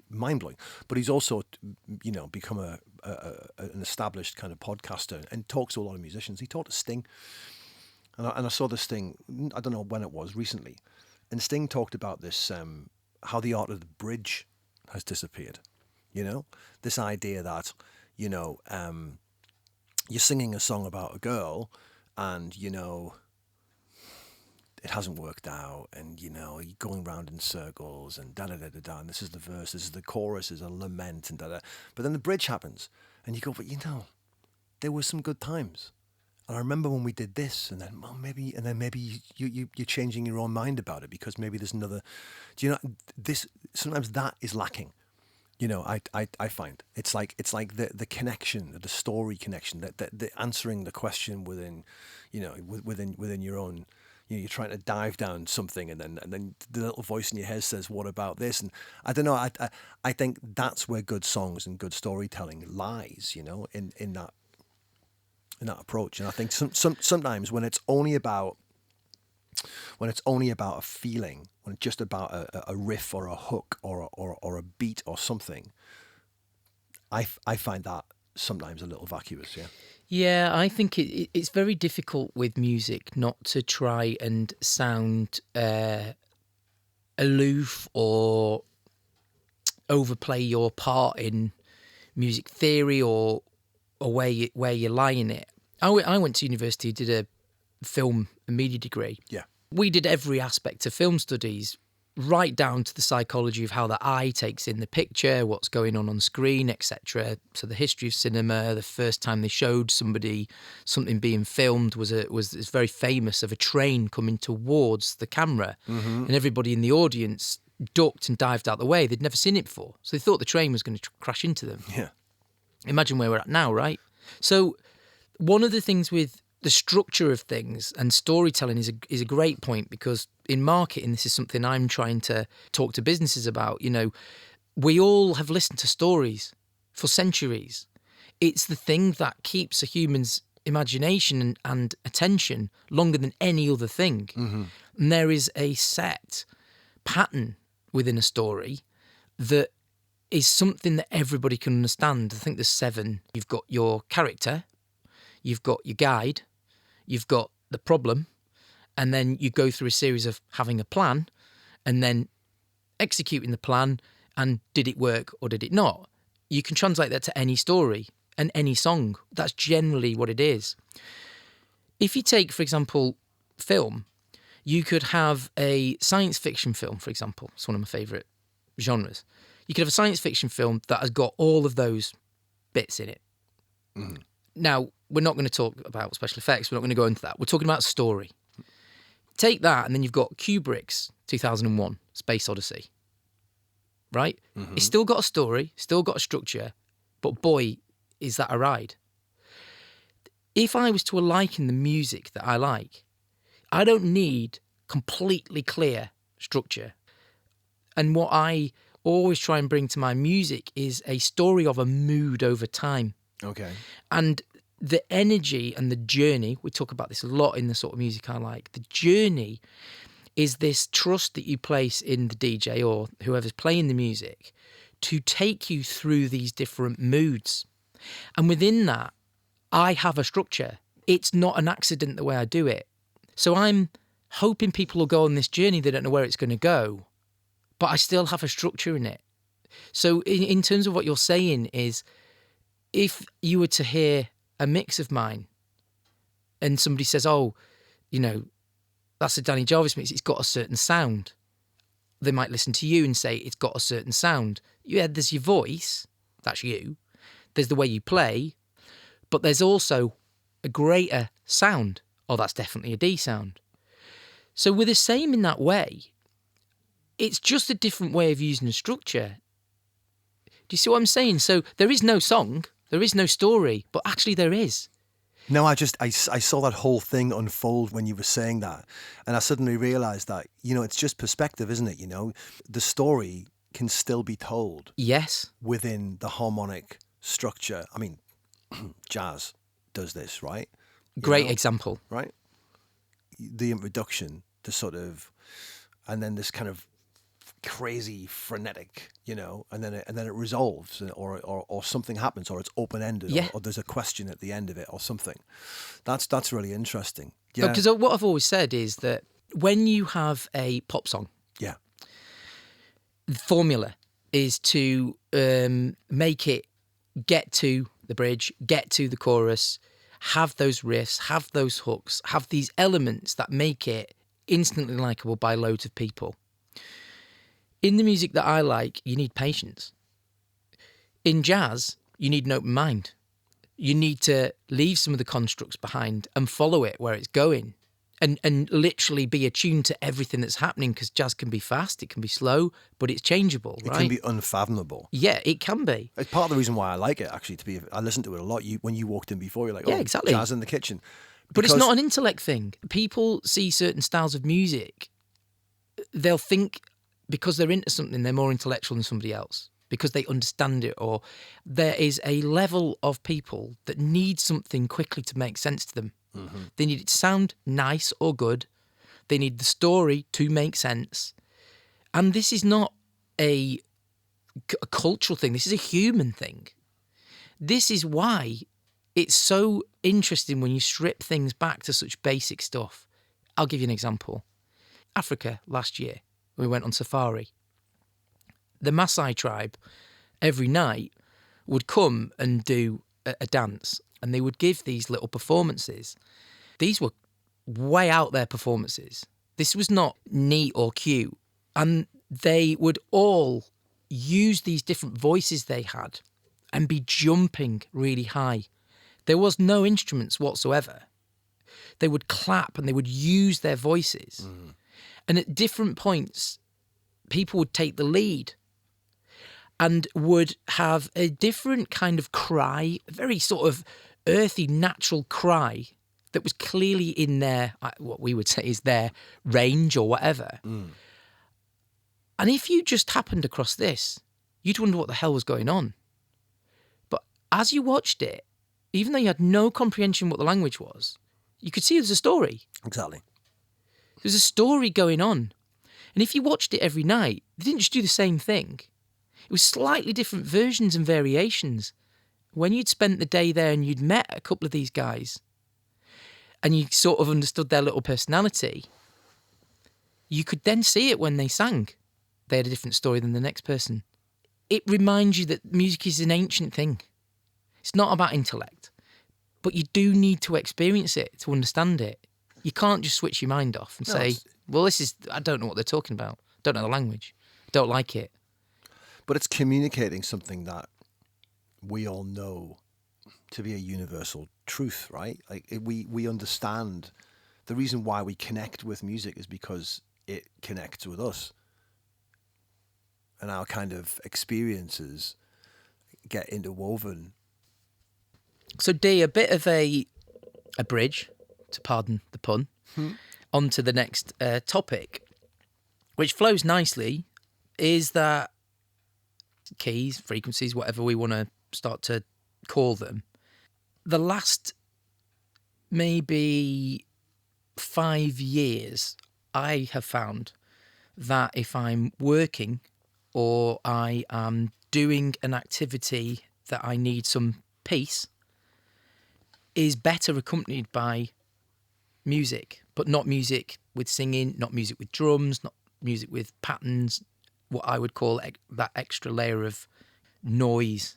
mind blowing. But he's also, become an established kind of podcaster and talks to a lot of musicians. He taught to Sting, and I saw this thing. I don't know when it was, recently, and Sting talked about this, how the art of the bridge has disappeared. This idea that you're singing a song about a girl, and it hasn't worked out, and you're going round in circles, and da da da da da. And this is the verse, this is the chorus, is a lament, and da da. But then the bridge happens, and you go, but there were some good times, and I remember when we did this, and then maybe you're changing your own mind about it, because maybe there's another. This sometimes that is lacking. I find it's like the connection, the story connection, that the answering the question within your own. You're trying to dive down something, and then the little voice in your head says, "What about this?" And I don't know. I think that's where good songs and good storytelling lies. In that approach. And I think sometimes when it's only about a feeling, when it's just about a riff or a hook or a beat or something, I find that sometimes a little vacuous. Yeah.
Yeah, I think it's very difficult with music not to try and sound aloof or overplay your part in music theory or where you lie in it. I went to university, did a film and media degree.
Yeah.
We did every aspect of film studies, right down to the psychology of how the eye takes in the picture, what's going on screen, etc. So the history of cinema, the first time they showed somebody something being filmed was very famous, of a train coming towards the camera, and everybody in the audience ducked and dived out the way. They'd never seen it before, so they thought the train was going to crash into them.
Yeah.
Imagine where we're at now, right? So one of the things with the structure of things and storytelling is a great point, because in marketing, this is something I'm trying to talk to businesses about. We all have listened to stories for centuries. It's the thing that keeps a human's imagination and attention longer than any other thing. And there is a set pattern within a story that is something that everybody can understand. I think there's 7. You've got your character, you've got your guide, you've got the problem, and then you go through a series of having a plan and then executing the plan, and did it work or did it not? You can translate that to any story and any song. That's generally what it is. If you take, for example, film, you could have a science fiction film, for example. It's one of my favourite genres. You could have a science fiction film that has got all of those bits in it. Now, we're not going to talk about special effects. We're not going to go into that. We're talking about story. Take that, and then you've got Kubrick's 2001, Space Odyssey. Right? It's still got a story, still got a structure, but boy, is that a ride. If I was to liken the music that I like, I don't need completely clear structure. And what I always try and bring to my music is a story of a mood over time.
Okay.
And the energy and the journey, we talk about this a lot in the sort of music I like, the journey is this trust that you place in the DJ or whoever's playing the music to take you through these different moods. And within that, I have a structure. It's not an accident the way I do it. So I'm hoping people will go on this journey. They don't know where it's going to go, but I still have a structure in it. So in terms of what you're saying is, if you were to hear a mix of mine, and somebody says, "Oh, you know, that's a Danny Jarvis mix. It's got a certain sound." They might listen to you and say it's got a certain sound. Yeah, there's your voice, that's you. There's the way you play, but there's also a greater sound. Oh, that's definitely a D sound. So we're the same in that way. It's just a different way of using a structure. Do you see what I'm saying? So there is no song, there is no story, but actually there is.
No, I saw that whole thing unfold when you were saying that. And I suddenly realized that, it's just perspective, isn't it? The story can still be told.
Yes.
Within the harmonic structure. I mean, jazz does this, right?
Great example.
Right? The introduction, the sort of, and then this kind of crazy frenetic, and then it resolves, or something happens, or it's open ended,
Yeah.
or there's a question at the end of it, or something. That's really interesting. Yeah,
Because what I've always said is that when you have a pop song,
yeah,
the formula is to make it get to the bridge, get to the chorus, have those riffs, have those hooks, have these elements that make it instantly likable by loads of people. In the music that I like, you need patience. In jazz, you need an open mind. You need to leave some of the constructs behind and follow it where it's going, and literally be attuned to everything that's happening, because jazz can be fast, it can be slow, but it's changeable, right?
It can be unfathomable.
Yeah, it can be.
It's part of the reason why I like it, actually. I listen to it a lot. When you walked in before, you're like,
Yeah,
oh,
exactly.
jazz in the kitchen.
But it's not an intellect thing. People see certain styles of music, they'll think because they're into something, they're more intellectual than somebody else, because they understand it, or there is a level of people that need something quickly to make sense to them. Mm-hmm. They need it to sound nice or good. They need the story to make sense. And this is not a cultural thing. This is a human thing. This is why it's so interesting when you strip things back to such basic stuff. I'll give you an example. Africa last year, we went on safari. The Maasai tribe, every night, would come and do a dance, and they would give these little performances. These were way out there performances. This was not neat or cute. And they would all use these different voices they had and be jumping really high. There was no instruments whatsoever. They would clap and they would use their voices. Mm. And at different points, people would take the lead and would have a different kind of cry, a very sort of earthy, natural cry that was clearly in their, what we would say is their range or whatever. Mm. And if you just happened across this, you'd wonder what the hell was going on. But as you watched it, even though you had no comprehension what the language was, you could see there's a story.
Exactly.
There's a story going on. And if you watched it every night, they didn't just do the same thing. It was slightly different versions and variations. When you'd spent the day there and you'd met a couple of these guys and you sort of understood their little personality, you could then see it when they sang. They had a different story than the next person. It reminds you that music is an ancient thing. It's not about intellect, but you do need to experience it to understand it. You can't just switch your mind off and say, well, I don't know what they're talking about. Don't know the language. Don't like it.
But it's communicating something that we all know to be a universal truth, right? Like we understand the reason why we connect with music is because it connects with us. And our kind of experiences get interwoven.
So, Dee, a bit of a bridge, to pardon the pun, onto the next topic, which flows nicely, is that keys, frequencies, whatever we want to start to call them, the last maybe 5 years, I have found that if I'm working or I am doing an activity that I need some peace, is better accompanied by music, but not music with singing, not music with drums, not music with patterns, what I would call that extra layer of noise.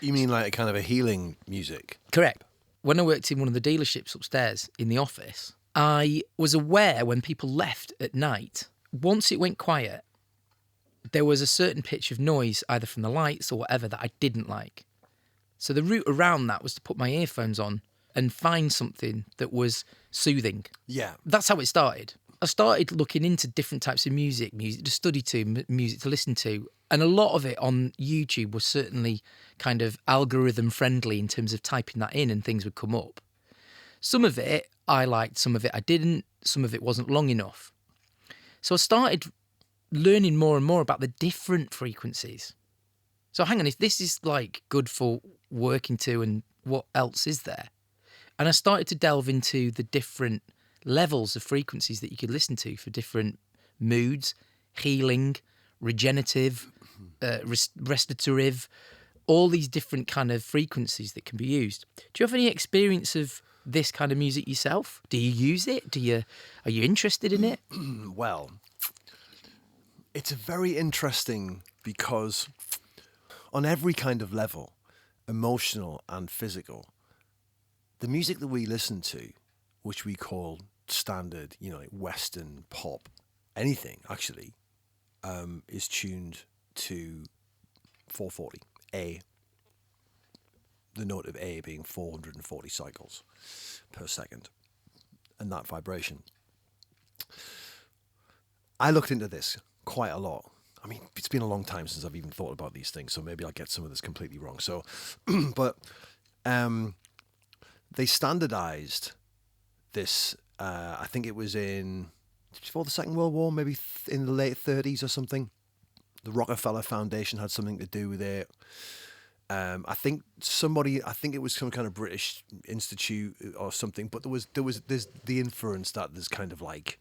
You mean like a kind of a healing music?
Correct. when I worked in one of the dealerships upstairs in the office, I was aware when people left at night, once it went quiet, there was a certain pitch of noise, either from the lights or whatever, that I didn't like. So the route around that was to put my earphones on and find something that was soothing.
Yeah.
That's how it started. I started looking into different types of music to study to, music to listen to. And a lot of it on YouTube was certainly kind of algorithm friendly in terms of typing that in and things would come up. Some of it I liked, some of it I didn't, some of it wasn't long enough. So I started learning more and more about the different frequencies. So hang on, if this is like good for working to, and what else is there? And I started to delve into the different levels of frequencies that you could listen to for different moods, healing, regenerative, restorative, all these different kind of frequencies that can be used. Do you have any experience of this kind of music yourself? Do you use it? Are you interested in it?
Well, it's very interesting because on every kind of level, emotional and physical, the music that we listen to, which we call standard, like Western pop, anything actually, is tuned to 440 A. The note of A being 440 cycles per second, and that vibration. I looked into this quite a lot. I mean, it's been a long time since I've even thought about these things, so maybe I'll get some of this completely wrong. So, but they standardized this, I think it was before the Second World War, maybe in the late 30s or something. The Rockefeller Foundation had something to do with it. I think it was some kind of British institute or something, but there's the inference that there's kind of like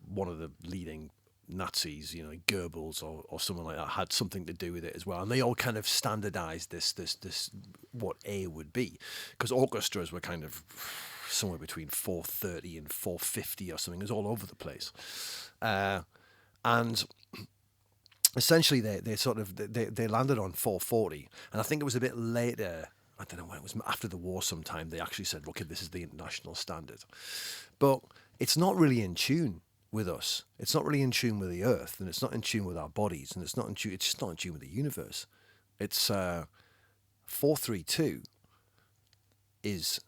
one of the leading Nazis, Goebbels or someone like that, had something to do with it as well. And they all kind of standardized this what A would be, because orchestras were kind of somewhere between 430 and 450 or something. It was all over the place. And essentially they landed on 440. And I think it was a bit later, I don't know when it was, after the war sometime, they actually said, okay, this is the international standard. But it's not really in tune with us. It's not really in tune with the earth, and it's not in tune with our bodies, and it's just not in tune with the universe. It's 432 is,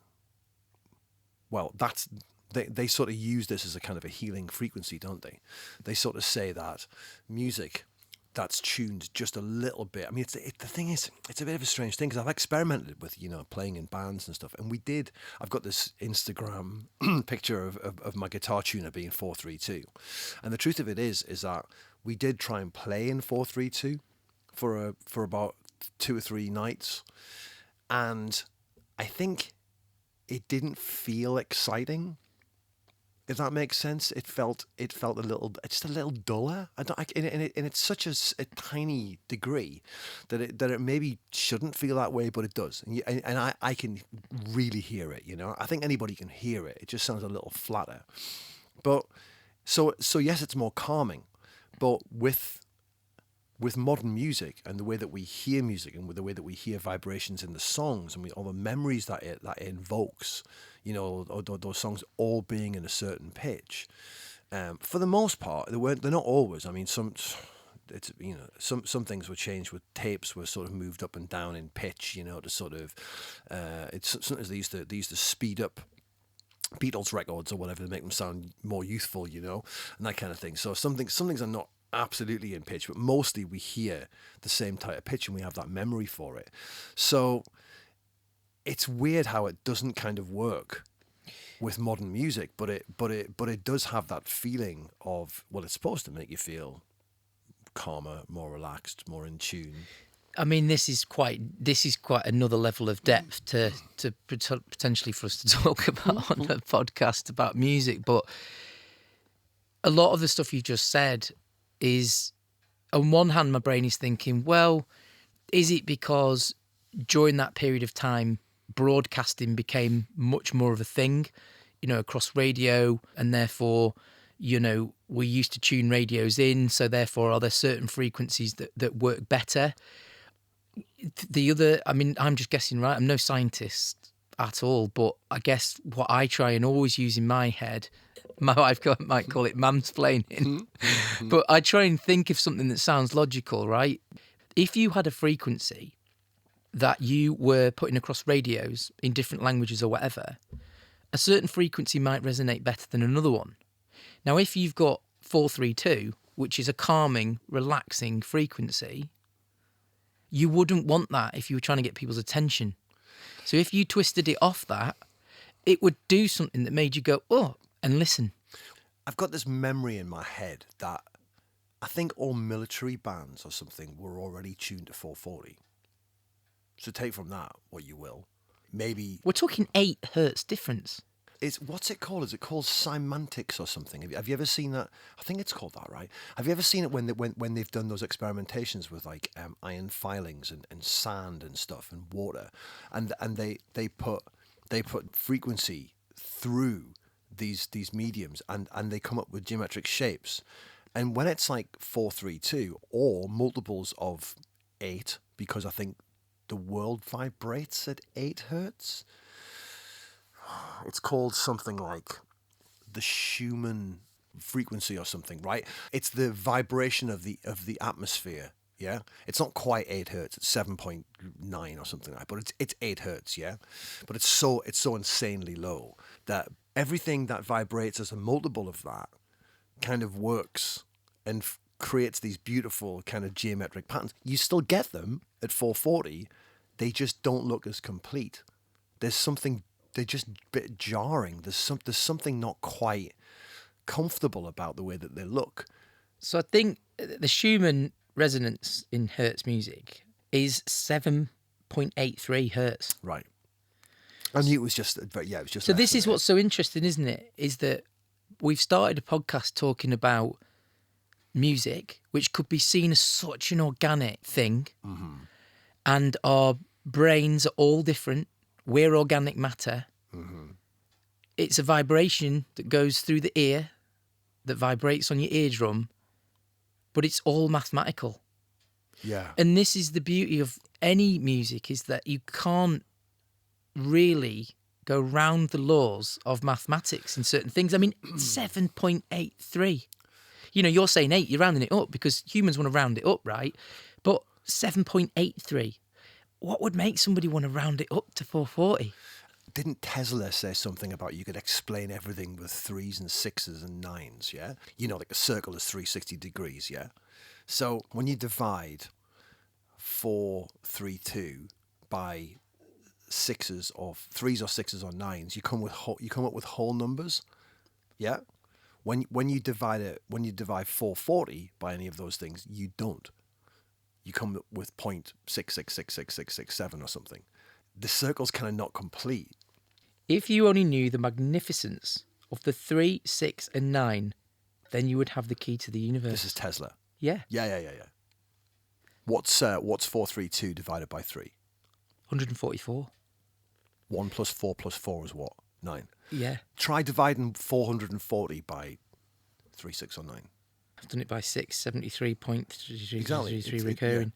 well, that's they sort of use this as a kind of a healing frequency, don't they? They sort of say that music that's tuned just a little bit. I mean, the thing is, it's a bit of a strange thing, because I've experimented with, playing in bands and stuff. And I've got this Instagram picture of my guitar tuner being 432. And the truth of it is that we did try and play in 432 for about 2 or 3 nights. And I think it didn't feel exciting, if that makes sense. It felt just a little duller. And it's such a tiny degree that it maybe shouldn't feel that way, but it does. And I can really hear it. I think anybody can hear it. It just sounds a little flatter. But so yes, it's more calming. But with modern music and the way that we hear music and with the way that we hear vibrations in the songs and all the memories that it invokes, those songs all being in a certain pitch, for the most part, they're not always. I mean, some things were changed with tapes, were sort of moved up and down in pitch, to sort of, sometimes they used to speed up Beatles records or whatever to make them sound more youthful, and that kind of thing. So some things are not absolutely in pitch, but mostly we hear the same type of pitch and we have that memory for it. So it's weird how it doesn't kind of work with modern music, but it does have that feeling of, well, it's supposed to make you feel calmer, more relaxed, more in tune.
I mean, this is quite another level of depth to potentially for us to talk about on a podcast about music. But a lot of the stuff you just said is, on one hand, my brain is thinking, well, is it because during that period of time, broadcasting became much more of a thing, across radio, and therefore, we used to tune radios in, so therefore are there certain frequencies that work better? The other, I mean, I'm just guessing, right? I'm no scientist. at all. But I guess what I try and always use in my head, my wife might call it mansplaining, but I try and think of something that sounds logical, right? If you had a frequency that you were putting across radios in different languages or whatever, a certain frequency might resonate better than another one. Now, if you've got 432, which is a calming, relaxing frequency, you wouldn't want that if you were trying to get people's attention. So if you twisted it off that, it would do something that made you go, oh, and listen.
I've got this memory in my head that I think all military bands or something were already tuned to 440. So take from that what you will. Maybe
We're talking 8 hertz difference.
what's it called? Is it called semantics or something? Have you ever seen that? I think it's called that, right? Have you ever seen it when they've done those experimentations with like iron filings and sand and stuff and water, and they put frequency through these mediums and they come up with geometric shapes, and when it's like 432 or multiples of 8, because I think the world vibrates at 8 hertz. It's called something like the Schumann frequency or something, right? It's the vibration of the atmosphere. Yeah, it's not quite 8 hertz. It's 7.9 or something like that. But it's 8 hertz. Yeah, but it's so insanely low that everything that vibrates as a multiple of that kind of works and creates these beautiful kind of geometric patterns. You still get them at 440. They just don't look as complete. There's something. They're just a bit jarring. There's something not quite comfortable about the way that they look.
So I think the Schumann resonance in hertz music is 7.83 hertz.
Right. I knew it was just, but yeah, it was just.
So this is what's so interesting, isn't it? Is that we've started a podcast talking about music, which could be seen as such an organic thing, and our brains are all different. We're organic matter. It's a vibration that goes through the ear, that vibrates on your eardrum, but it's all mathematical.
Yeah.
And this is the beauty of any music, is that you can't really go round the laws of mathematics in certain things. I mean, 7.83. You know, you're saying 8, you're rounding it up because humans want to round it up, right? But 7.83. What would make somebody want to round it up to 440?
Didn't Tesla say something about you could explain everything with 3s and 6s and 9s, yeah? You know, like a circle is 360 degrees, yeah? So when you divide 432 by 6s or 3s or 6s or 9s, you come up with whole numbers, yeah? When you divide 440 by any of those things, you don't. You come up with 0.6666667 or something. The circle's kind of not complete.
If you only knew the magnificence of the 3, 6, and 9, then you would have the key to the universe.
This is Tesla.
Yeah.
Yeah. What's 432 divided by 3?
144.
1 plus 4 plus 4 is what? 9.
Yeah.
Try dividing 440 by 3, 6, or 9.
I've done it by 6, 73.33
Exactly.
recurring.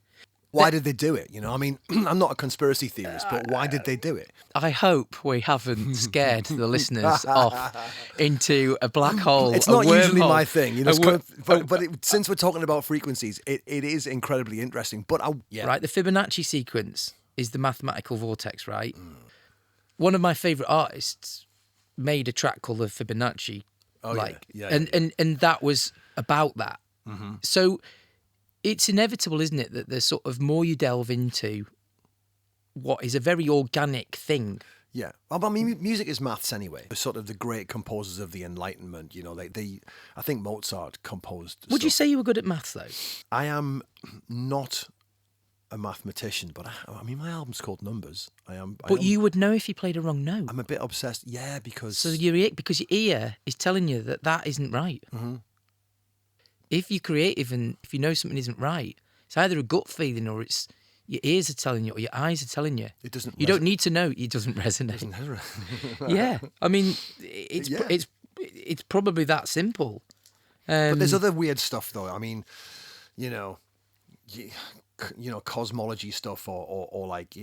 Why did they do it? You know, I mean, I'm not a conspiracy theorist, but why did they do it?
I hope we haven't scared the listeners off into a black hole.
It's not usually my thing, you know.
But
Since we're talking about frequencies, it is incredibly interesting. But
right, the Fibonacci sequence is the mathematical vortex, right? One of my favourite artists made a track called the Fibonacci, and that was about that. So it's inevitable, isn't it, that the sort of more you delve into what is a very organic thing.
Yeah, well, I mean, music is maths anyway. Sort of the great composers of the Enlightenment, you know, I think Mozart composed.
Would you say you were good at maths, though?
I am not a mathematician, but I mean, my album's called Numbers.
But you would know if you played a wrong note.
I'm a bit obsessed, yeah, because
your ear is telling you that isn't right. If you're creative and if you know something isn't right, it's either a gut feeling or it's your ears are telling you or your eyes are telling you.
It doesn't.
You don't need to know. It doesn't resonate. Yeah, I mean, it's probably that simple.
But there's other weird stuff, though. I mean, you know, cosmology stuff or like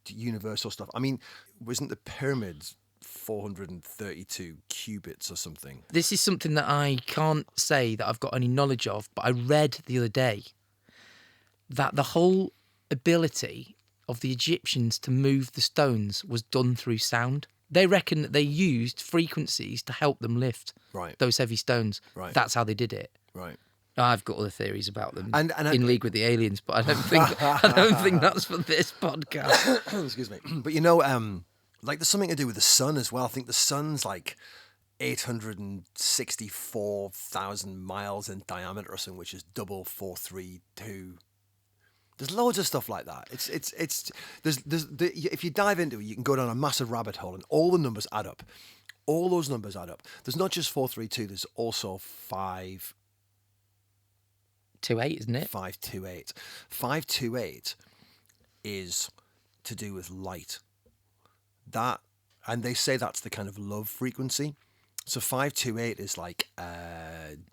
universal stuff. I mean, wasn't the pyramids 432 cubits or something?
This is something that I can't say that I've got any knowledge of, but I read the other day that the whole ability of the Egyptians to move the stones was done through sound. They reckon that they used frequencies to help them lift those heavy stones.
Right.
That's how they did it.
Right.
I've got other theories about them
And
in league with the aliens, but I don't think that's for this podcast.
Excuse me. But like there's something to do with the sun as well. I think the sun's like 864,000 miles in diameter or something, which is double 432. There's loads of stuff like that. If you dive into it, you can go down a massive rabbit hole, and all the numbers add up. All those numbers add up. There's not just 432. There's also
528, isn't it?
528. 528 is to do with light. And they say that's the kind of love frequency. So 528 is like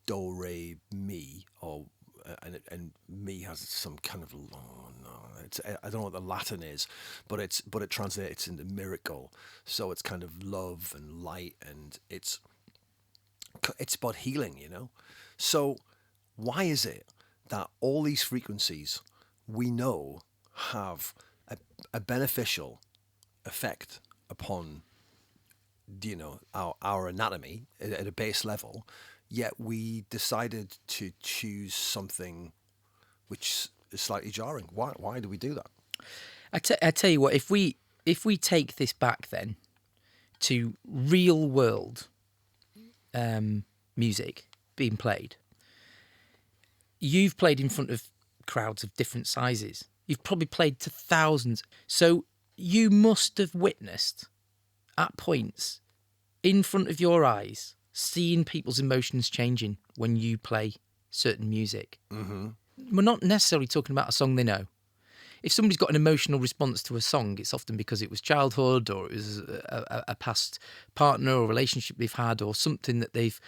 do re mi, or and mi has some kind of I don't know what the Latin is, but it translates into miracle. So it's kind of love and light, and it's about healing, So why is it that all these frequencies we know have a beneficial effect upon our anatomy at a base level, yet we decided to choose something which is slightly jarring? Why do we do that?
I tell you what, if we take this back then to real world music being played, you've played in front of crowds of different sizes. You've probably played to thousands. So you must have witnessed at points in front of your eyes, seeing people's emotions changing when you play certain music.
Mm-hmm.
We're not necessarily talking about a song they know. If somebody's got an emotional response to a song, it's often because it was childhood, or it was a past partner or relationship they've had, or something that they've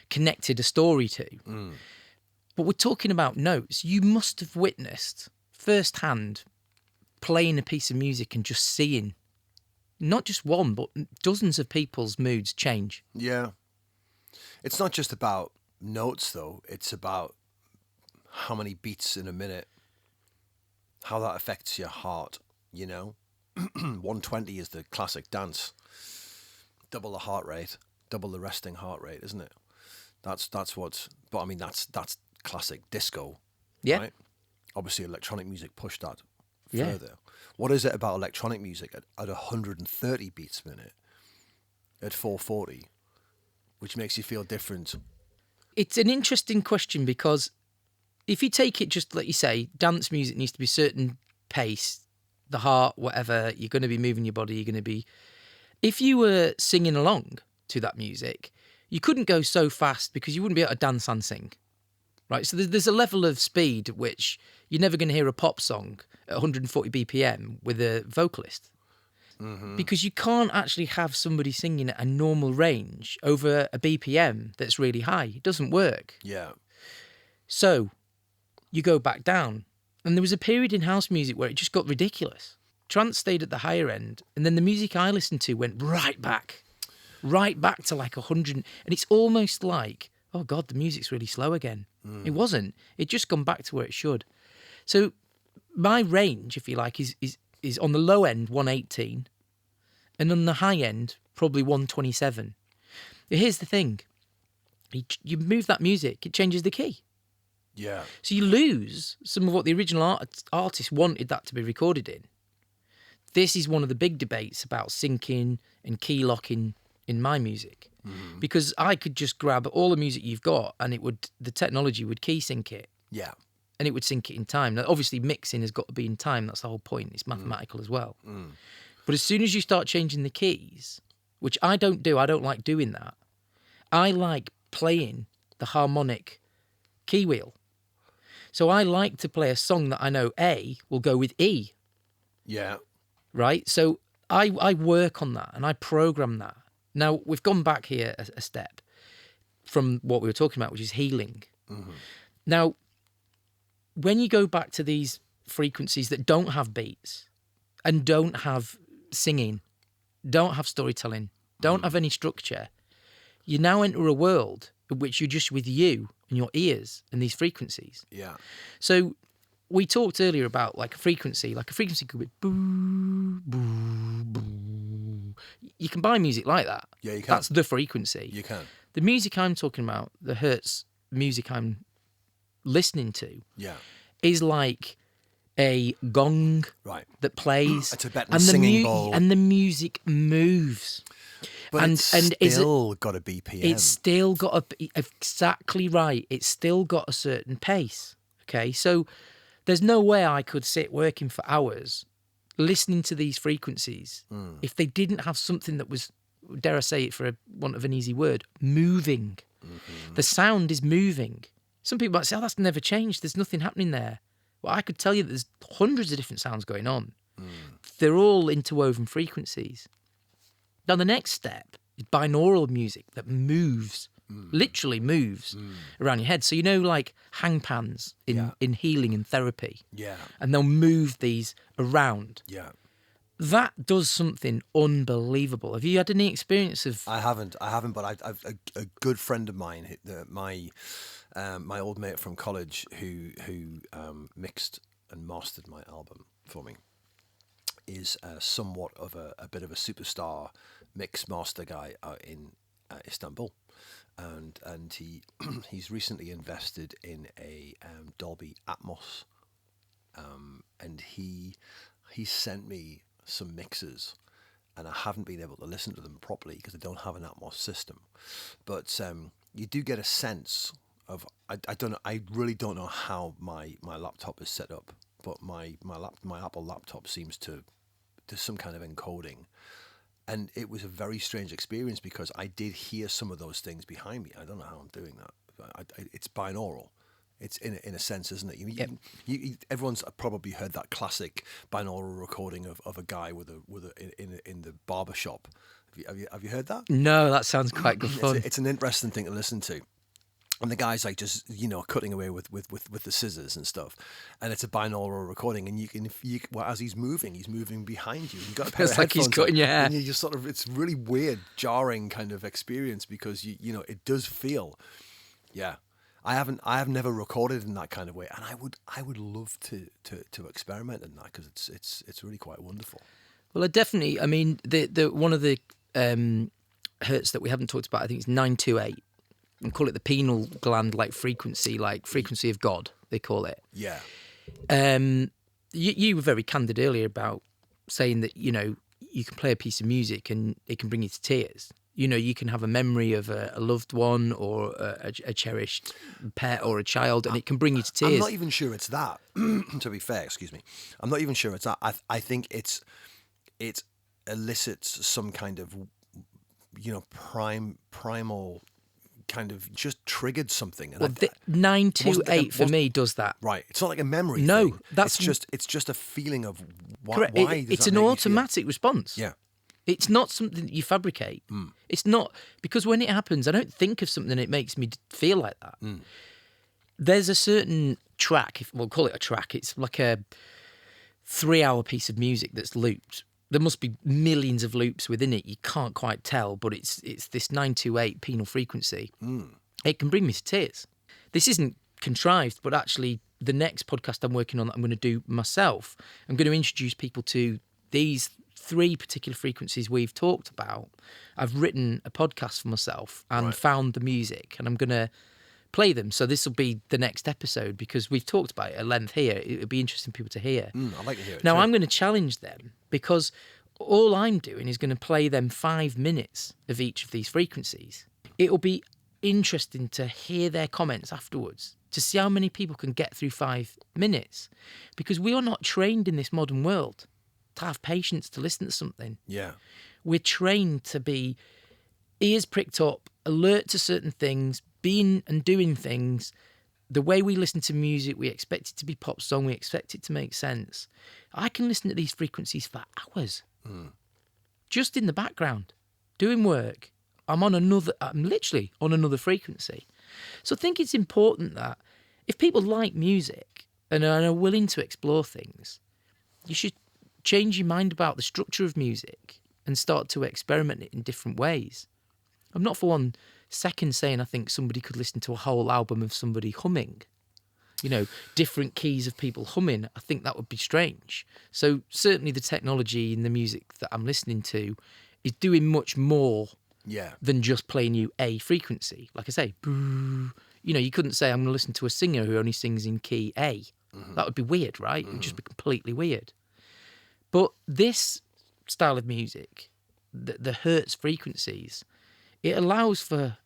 connected a story to.
Mm.
But we're talking about notes. You must have witnessed firsthand playing a piece of music and just seeing not just one, but dozens of people's moods change.
Yeah. It's not just about notes, though. It's about how many beats in a minute, how that affects your heart, 120 is the classic dance. Double the heart rate, double the resting heart rate, isn't it? That's classic disco.
Yeah.
Right? Obviously, electronic music pushed that
Yeah.
further. What is it about electronic music at 130 beats a minute, at 440, which makes you feel different?
It's an interesting question, because if you take it just like you say, dance music needs to be a certain pace, the heart, whatever, you're going to be moving your body, you're going to be... If you were singing along to that music, you couldn't go so fast because you wouldn't be able to dance and sing, right? So there's a level of speed at which you're never going to hear a pop song at 140 BPM with a vocalist.
Mm-hmm.
Because you can't actually have somebody singing at a normal range over a BPM that's really high. It doesn't work.
Yeah.
So you go back down. And there was a period in house music where it just got ridiculous. Trance stayed at the higher end, and then the music I listened to went right back to like 100. And it's almost like, oh God, the music's really slow again. It wasn't. It just gone back to where it should. So my range, if you like, is on the low end 118, and on the high end probably 127. Here's the thing: you move that music, it changes the key.
Yeah.
So you lose some of what the original artist wanted that to be recorded in. This is one of the big debates about syncing and key locking in my music, because I could just grab all the music you've got and the technology would key sync it.
Yeah.
And it would sync it in time. Now, obviously, mixing has got to be in time. That's the whole point. It's mathematical as well. But as soon as you start changing the keys, which I don't do, I don't like doing that. I like playing the harmonic key wheel. So I like to play a song that I know A will go with E.
Yeah.
Right? So I work on that and I program that. Now, we've gone back here a step from what we were talking about, which is healing. Now, when you go back to these frequencies that don't have beats and don't have singing, don't have storytelling, don't have any structure, you now enter a world in which you're just with you and your ears and these frequencies.
Yeah.
So we talked earlier about like a frequency could be boo, boo, boo. You can buy music like that.
Yeah, you can.
That's the frequency.
You can.
The music I'm talking about, the Hertz music I'm listening to,
Yeah.
is like a gong
Right.
that plays.
A Tibetan
and the
singing bowl.
and the music moves.
But
and
it's still got a BPM.
It's still got exactly right. It's still got a certain pace. Okay, so there's no way I could sit working for hours listening to these frequencies if they didn't have something that was, dare I say it for want of an easy word, moving. Mm-hmm. The sound is moving. Some people might say, oh, that's never changed. There's nothing happening there. Well, I could tell you that there's hundreds of different sounds going on. They're all interwoven frequencies. Now, the next step is binaural music that moves, literally moves around your head. So, like hang pans in healing and therapy.
Yeah.
And they'll move these around.
Yeah.
That does something unbelievable. Have you had any experience of...
I haven't, but I've a good friend of mine, my old mate from college who mixed and mastered my album for me, is somewhat of a bit of a superstar mix master guy out in Istanbul, and he's recently invested in a Dolby Atmos, and he sent me some mixes, and I haven't been able to listen to them properly because I don't have an Atmos system, but you do get a sense of, I don't know, I really don't know how my laptop is set up, but my Apple laptop seems to do some kind of encoding, and it was a very strange experience because I did hear some of those things behind me. I don't know how I'm doing that, but it's binaural. It's in a sense, isn't it? You, everyone's probably heard that classic binaural recording of a guy with in the barber shop. Have you heard that?
No, that sounds quite good fun.
It's an interesting thing to listen to. And the guy's like just cutting away with the scissors and stuff, and it's a binaural recording. And as he's moving behind you. You got a pair of
like he's
headphones
cutting your hair.
And you just it's really weird, jarring kind of experience because it does feel, yeah. I have never recorded in that kind of way, and I would love to experiment in that because it's really quite wonderful.
Well, I mean, the one of the hertz that we haven't talked about, I think it's 928. And call it the pineal gland frequency of God, they call it.
Yeah.
You were very candid earlier about saying that, you can play a piece of music and it can bring you to tears. You can have a memory of a loved one or a cherished pet or a child, and it can bring you to tears.
I'm not even sure it's that, to be fair, excuse me. I'm not even sure it's that. I think it elicits some kind of, primal kind of just triggered something. And
928 for me does that.
Right. It's not like a memory
No,
thing.
that's...
It's just a feeling of why
correct. It's an automatic response.
Yeah.
It's not something that you fabricate. It's not... Because when it happens, I don't think of something and it makes me feel like that. There's a certain track, we'll call it a track, it's like a 3-hour piece of music that's looped. There must be millions of loops within it. You can't quite tell, but it's this 928 penal frequency. It can bring me to tears. This isn't contrived, but actually the next podcast I'm working on that I'm going to do myself, I'm going to introduce people to these 3 particular frequencies we've talked about. I've written a podcast for myself and found the music, and I'm going to play them. So this will be the next episode because we've talked about it at length here. It would be interesting for people to hear.
I'd like to hear it.
Now,
too.
I'm going to challenge them because all I'm doing is going to play them 5 minutes of each of these frequencies. It'll be interesting to hear their comments afterwards, to see how many people can get through 5 minutes, because we are not trained in this modern world to have patience to listen to something.
Yeah.
We're trained to be ears pricked up, alert to certain things, being and doing things. The way we listen to music, we expect it to be pop song, we expect it to make sense. I can listen to these frequencies for hours, just in the background, doing work. I'm literally on another frequency. So I think it's important that if people like music, and are willing to explore things, you should change your mind about the structure of music and start to experiment it in different ways. I'm not for one second saying I think somebody could listen to a whole album of somebody humming. Different keys of people humming. I think that would be strange. So certainly the technology in the music that I'm listening to is doing much more than just playing you a frequency. Like I say, boo. You couldn't say I'm going to listen to a singer who only sings in key A. That would be weird, right? It would just be completely weird. But this style of music, the Hertz frequencies, it allows for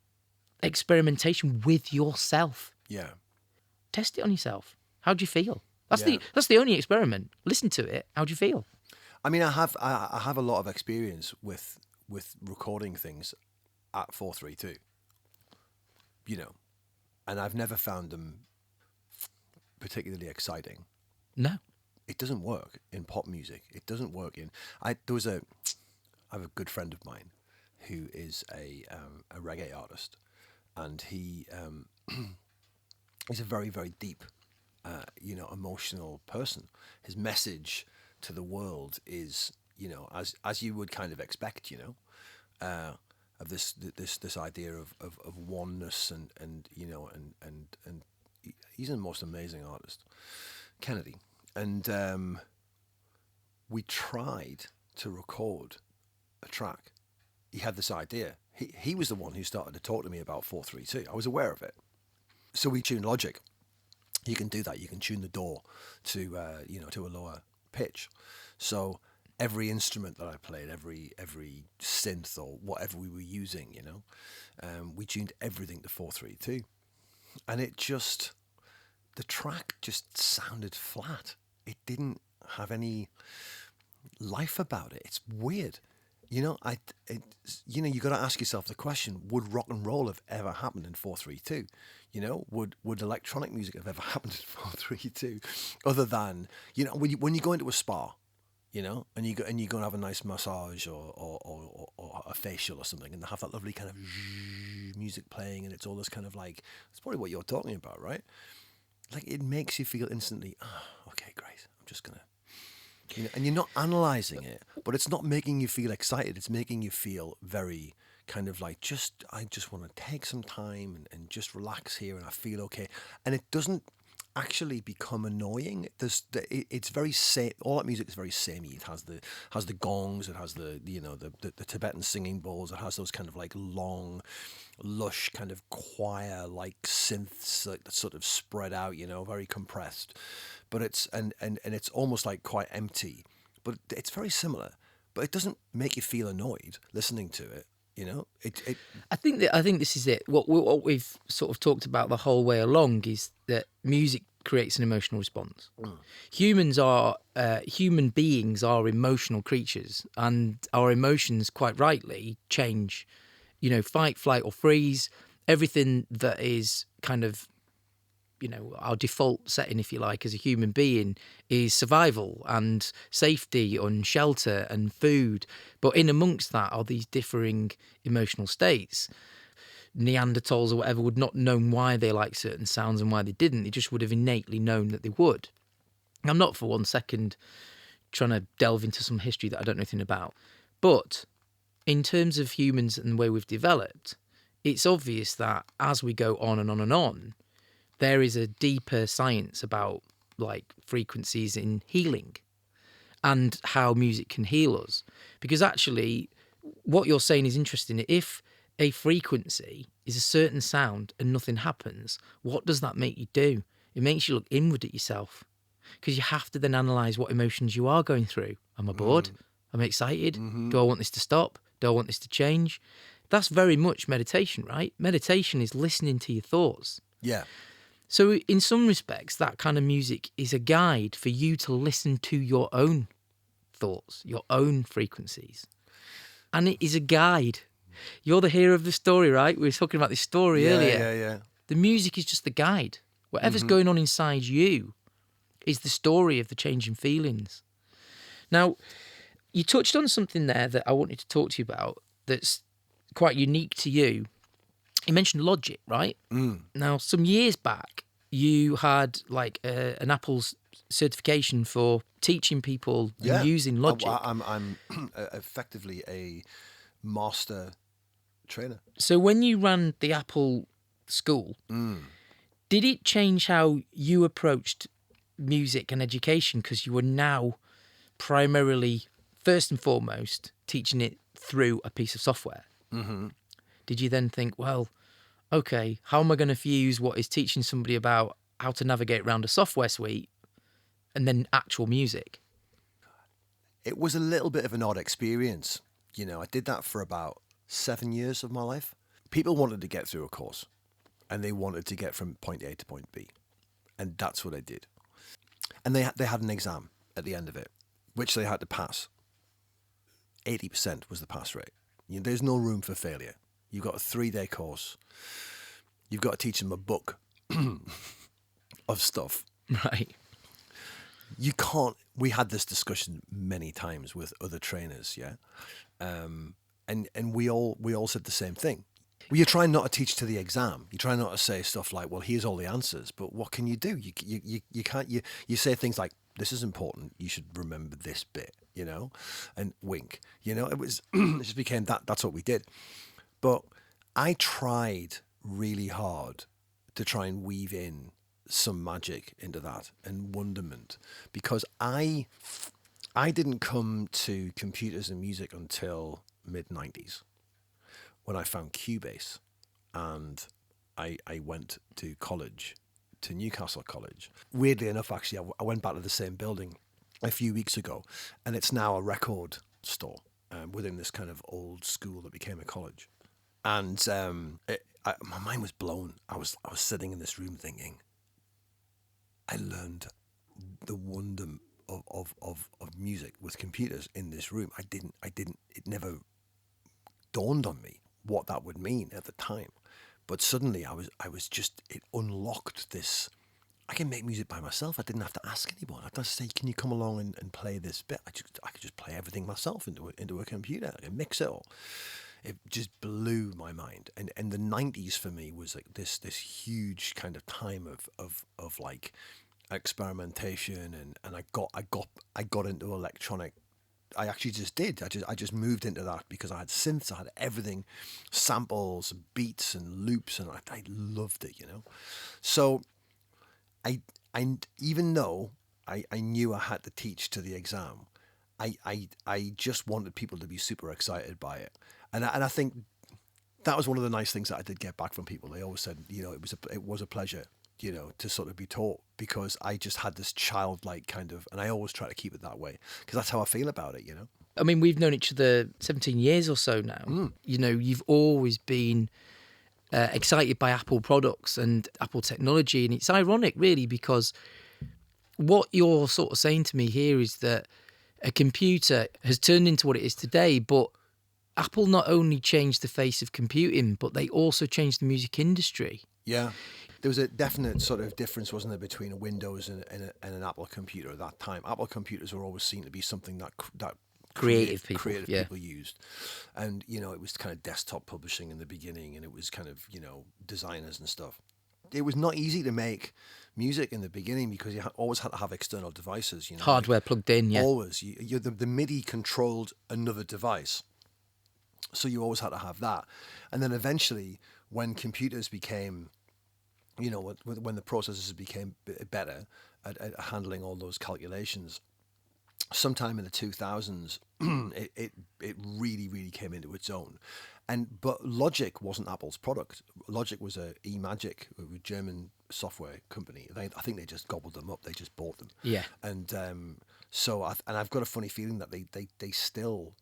experimentation with yourself.
Yeah.
Test it on yourself. How do you feel? That's
Yeah.
the only experiment. Listen to it. How do you feel?
I mean, I have a lot of experience with recording things at 432. And I've never found them particularly exciting.
No.
It doesn't work in pop music. It doesn't work in. I have a good friend of mine who is a reggae artist, and he's a very, very deep, emotional person. His message to the world is, as you would kind of expect, of this idea of oneness and he's the most amazing artist, Kennedy. And we tried to record a track. He had this idea. He was the one who started to talk to me about 432. I was aware of it. So we tuned Logic. You can do that. You can tune the DAW to a lower pitch. So every instrument that I played, every synth or whatever we were using, we tuned everything to 432, and the track just sounded flat. It didn't have any life about it. It's weird. You got to ask yourself the question: would rock and roll have ever happened in 432? Would electronic music have ever happened in 432? Other than when you go into a spa, and you go and have a nice massage or a facial or something, and they have that lovely kind of music playing, and it's all this kind of like, it's probably what you're talking about, right? Like, it makes you feel instantly, okay, great, I'm just gonna, and you're not analysing it, but it's not making you feel excited. It's making you feel very kind of like, I just want to take some time and just relax here, and I feel okay. And it doesn't actually become annoying. It's very same. All that music is very samey. It has the gongs. It has the Tibetan singing bowls. It has those kind of like long, lush kind of choir like synths that sort of spread out. Very compressed. But it's and it's almost like quite empty. But it's very similar. But it doesn't make you feel annoyed listening to it.
I think this is it. What we've sort of talked about the whole way along is that music creates an emotional response. Human beings are emotional creatures, and our emotions, quite rightly, change. Fight, flight, or freeze. Everything that is kind of our default setting, if you like, as a human being is survival and safety and shelter and food. But in amongst that are these differing emotional states. Neanderthals or whatever would not know why they liked certain sounds and why they didn't. They just would have innately known that they would. I'm not for one second trying to delve into some history that I don't know anything about. But in terms of humans and the way we've developed, it's obvious that as we go on and on and on, there is a deeper science about like frequencies in healing and how music can heal us. Because actually, what you're saying is interesting. If a frequency is a certain sound and nothing happens, what does that make you do? It makes you look inward at yourself, because you have to then analyse what emotions you are going through. Am I bored? Am I excited? Do I want this to stop? Do I want this to change? That's very much meditation, right? Meditation is listening to your thoughts.
Yeah.
So in some respects, that kind of music is a guide for you to listen to your own thoughts, your own frequencies. And it is a guide. You're the hero of the story, right? We were talking about this story earlier.
Yeah.
The music is just the guide. Whatever's going on inside you is the story of the changing feelings. Now, you touched on something there that I wanted to talk to you about that's quite unique to you. You mentioned Logic, right? Now, some years back, you had like an Apple's certification for teaching people and
Yeah,
using Logic.
I'm effectively a master trainer.
So when you ran the Apple school, did it change how you approached music and education? Because you were now primarily, first and foremost, teaching it through a piece of software.
Mm-hmm.
Did you then think, well, okay, how am I going to fuse what is teaching somebody about how to navigate around a software suite and then actual music?
It was a little bit of an odd experience. You know, I did that for about 7 years of my life. People wanted to get through a course and they wanted to get from point A to point B. And that's what I did. And they had an exam at the end of it, which they had to pass. 80% was the pass rate. You know, there's no room for failure. You've got a 3-day course. You've got to teach them a book of stuff.
Right.
You can't. We had this discussion many times with other trainers, yeah, and we all said the same thing. Well, you're trying not to teach to the exam. You're trying not to say stuff like, "Well, here's all the answers," but what can you do? You can't. You say things like, "This is important. You should remember this bit," you know, and wink. You know, it was it just became that. That's what we did. But I tried really hard to try and weave in some magic into that and wonderment, because I didn't come to computers and music until mid-90s when I found Cubase, and I went to college, to Newcastle College. Weirdly enough, actually, I went back to the same building a few weeks ago, and it's now a record store within this kind of old school that became a college. And my mind was blown. I was sitting in this room thinking, I learned the wonder of music with computers in this room. It never dawned on me what that would mean at the time. But suddenly it unlocked this. I can make music by myself. I didn't have to ask anyone. I didn't say, can you come along and play this bit? I could just play everything myself into a computer. I could mix it all. It just blew my mind. And the 90s for me was like this huge kind of time of like experimentation, and I got into electronic. I actually just did. I just moved into that because I had synths, I had everything, samples, beats and loops, and I loved it, you know. So I even though I knew I had to teach to the exam, I just wanted people to be super excited by it. And I think that was one of the nice things that I did get back from people. They always said, you know, it was a pleasure, you know, to sort of be taught, because I just had this childlike kind of, and I always try to keep it that way because that's how I feel about it, you know.
I mean, we've known each other 17 years or so now. You know, you've always been excited by Apple products and Apple technology. And it's ironic, really, because what you're sort of saying to me here is that a computer has turned into what it is today, but Apple not only changed the face of computing, but they also changed the music industry.
Yeah. There was a definite sort of difference, wasn't there, between a Windows and an Apple computer at that time. Apple computers were always seen to be something that creative people used. And, you know, it was kind of desktop publishing in the beginning, and it was kind of, you know, designers and stuff. It was not easy to make music in the beginning because you always had to have external devices, you know.
Hardware plugged in, yeah.
Always. The MIDI controlled another device. So you always had to have that. And then eventually, when computers became, you know, when the processors became better at handling all those calculations, sometime in the 2000s, it really came into its own. But Logic wasn't Apple's product. Logic was a eMagic, a German software company. I think they just gobbled them up. They just bought them.
Yeah.
And so I've got a funny feeling that they still,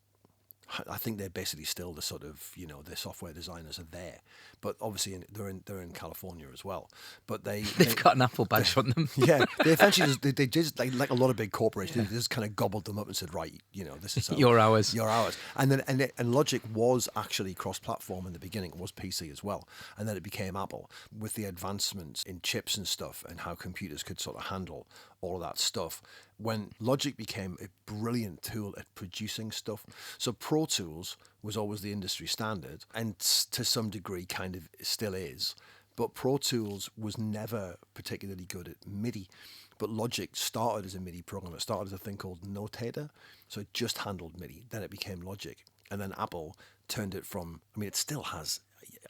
I think they're basically still the sort of, you know, the software designers are there, but obviously they're in California as well. But
they've got an Apple badge on them.
Yeah, they eventually just like a lot of big corporations, they just kind of gobbled them up and said, right, you know, this is
your hours.
And then and Logic was actually cross-platform in the beginning. It was PC as well, and then it became Apple with the advancements in chips and stuff, and how computers could sort of handle all of that stuff. When Logic became a brilliant tool at producing stuff. So Pro Tools was always the industry standard, and to some degree kind of still is. But Pro Tools was never particularly good at MIDI. But Logic started as a MIDI program. It started as a thing called Notator. So it just handled MIDI. Then it became Logic. And then Apple turned it from, I mean, it still has.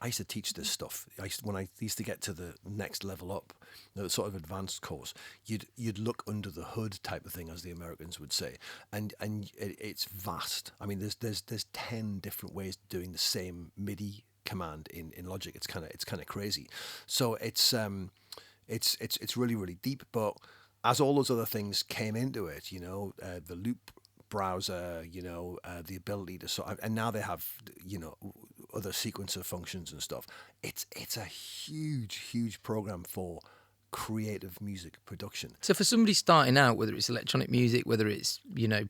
I used to teach this stuff. When I used to get to the next level up, the sort of advanced course, you'd look under the hood type of thing, as the Americans would say, and it's vast. I mean, there's 10 different ways of doing the same MIDI command in Logic. It's kind of crazy. So it's really, really deep. But as all those other things came into it, the loop browser, the ability to and now they have, other sequencer functions and stuff. It's a huge program for creative music production.
So for somebody starting out, whether it's electronic music, whether it's,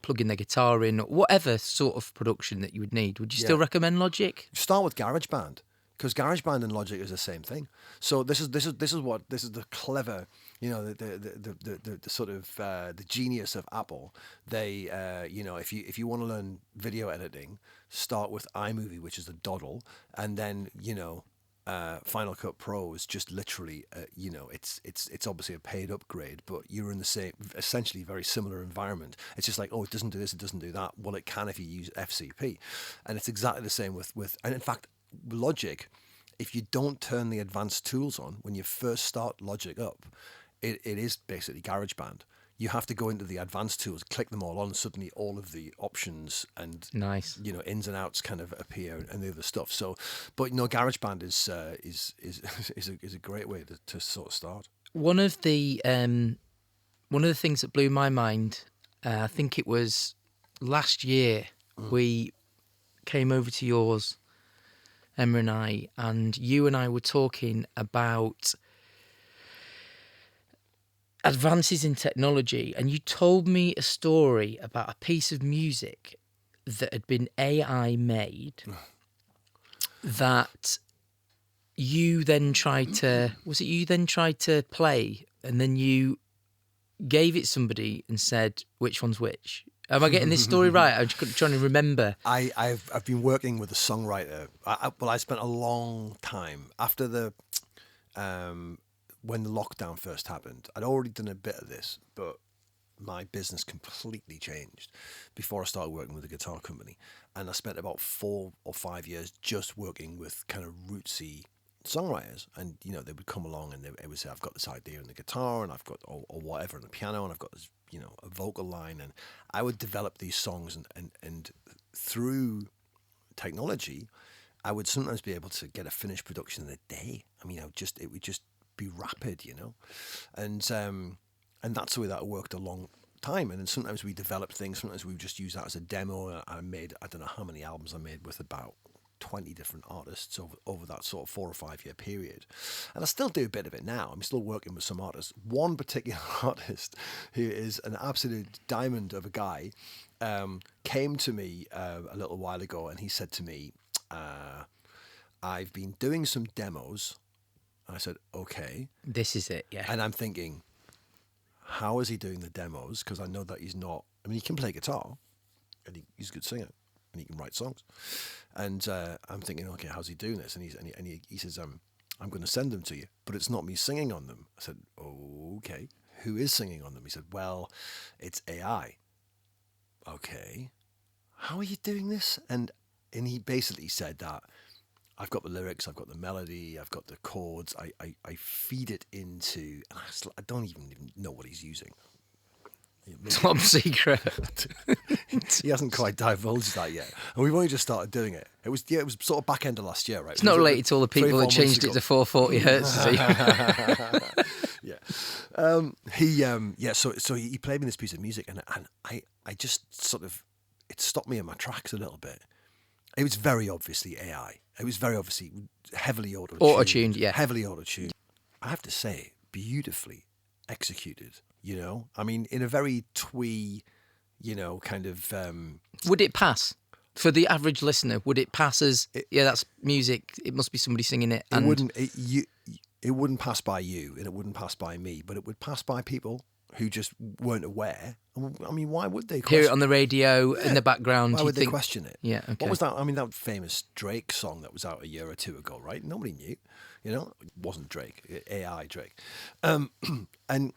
plugging their guitar in, or whatever sort of production that you would need, would you still recommend Logic?
Start with GarageBand, because GarageBand and Logic is the same thing. So this is the clever, the sort of the genius of Apple. They if you want to learn video editing, start with iMovie, which is the doddle, and then Final Cut Pro is just literally it's obviously a paid upgrade, but you're in the same, essentially very similar environment. It's just like, oh, it doesn't do this, it doesn't do that. Well, it can if you use FCP, and it's exactly the same with and in fact Logic, if you don't turn the advanced tools on when you first start Logic up, it is basically GarageBand. You have to go into the advanced tools, click them all on, suddenly all of the options and
nice,
ins and outs kind of appear, and the other stuff. So, but GarageBand is a great way to sort of start.
One of the things that blew my mind, I think it was last year, we came over to yours, Emma and you and I were talking about advances in technology, and you told me a story about a piece of music that had been AI made that you then tried to play, and then you gave it somebody and said which one's which. Am I getting this story right? I'm just trying to remember.
I've been working with a songwriter. I spent a long time after the when the lockdown first happened. I'd already done a bit of this, but my business completely changed before I started working with a guitar company, and I spent about 4 or 5 years just working with kind of rootsy songwriters, and they would come along and they would say, I've got this idea in the guitar, and I've got or whatever on the piano, and I've got this a vocal line, and I would develop these songs, and through technology I would sometimes be able to get a finished production in a day. I mean, it would just be rapid, and that's the way that worked a long time. And then sometimes we developed things, sometimes we would just use that as a demo. I don't know how many albums I made with about 20 different artists over that sort of 4 or 5 year period. And I still do a bit of it now. I'm still working with some artists. One particular artist who is an absolute diamond of a guy came to me a little while ago, and he said to me, I've been doing some demos. And I said, okay.
This is it, yeah.
And I'm thinking, how is he doing the demos? Because I know that he's not, I mean, he can play guitar, and he's a good singer, and he can write songs. And I'm thinking, okay, how's he doing this? And he says, I'm going to send them to you, but it's not me singing on them. I said, okay, who is singing on them? He said, well, it's AI. Okay, how are you doing this? And he basically said that I've got the lyrics, I've got the melody, I've got the chords. I feed it into, and I don't even know what he's using.
Top secret.
He hasn't quite divulged that yet, and we've only just started doing it. It was sort of back end of last year, right?
It's not related to all the people that changed it to 440 hertz.
Yeah. So he played me this piece of music, and I just sort of, it stopped me in my tracks a little bit. It was very obviously AI. It was very obviously heavily auto-tuned.
Auto-tuned, yeah.
Heavily auto-tuned. I have to say, beautifully executed, I mean, in a very twee, kind of...
Would it pass? For the average listener, would it pass as, that's music, it must be somebody singing it?
And it wouldn't pass by you, and it wouldn't pass by me, but it would pass by people who just weren't aware. I mean, why would they
hear it on the radio in the background?
Why would they question it?
Yeah, okay.
What was that? I mean, that famous Drake song that was out a year or two ago, right? Nobody knew. You know, it wasn't Drake, AI Drake. And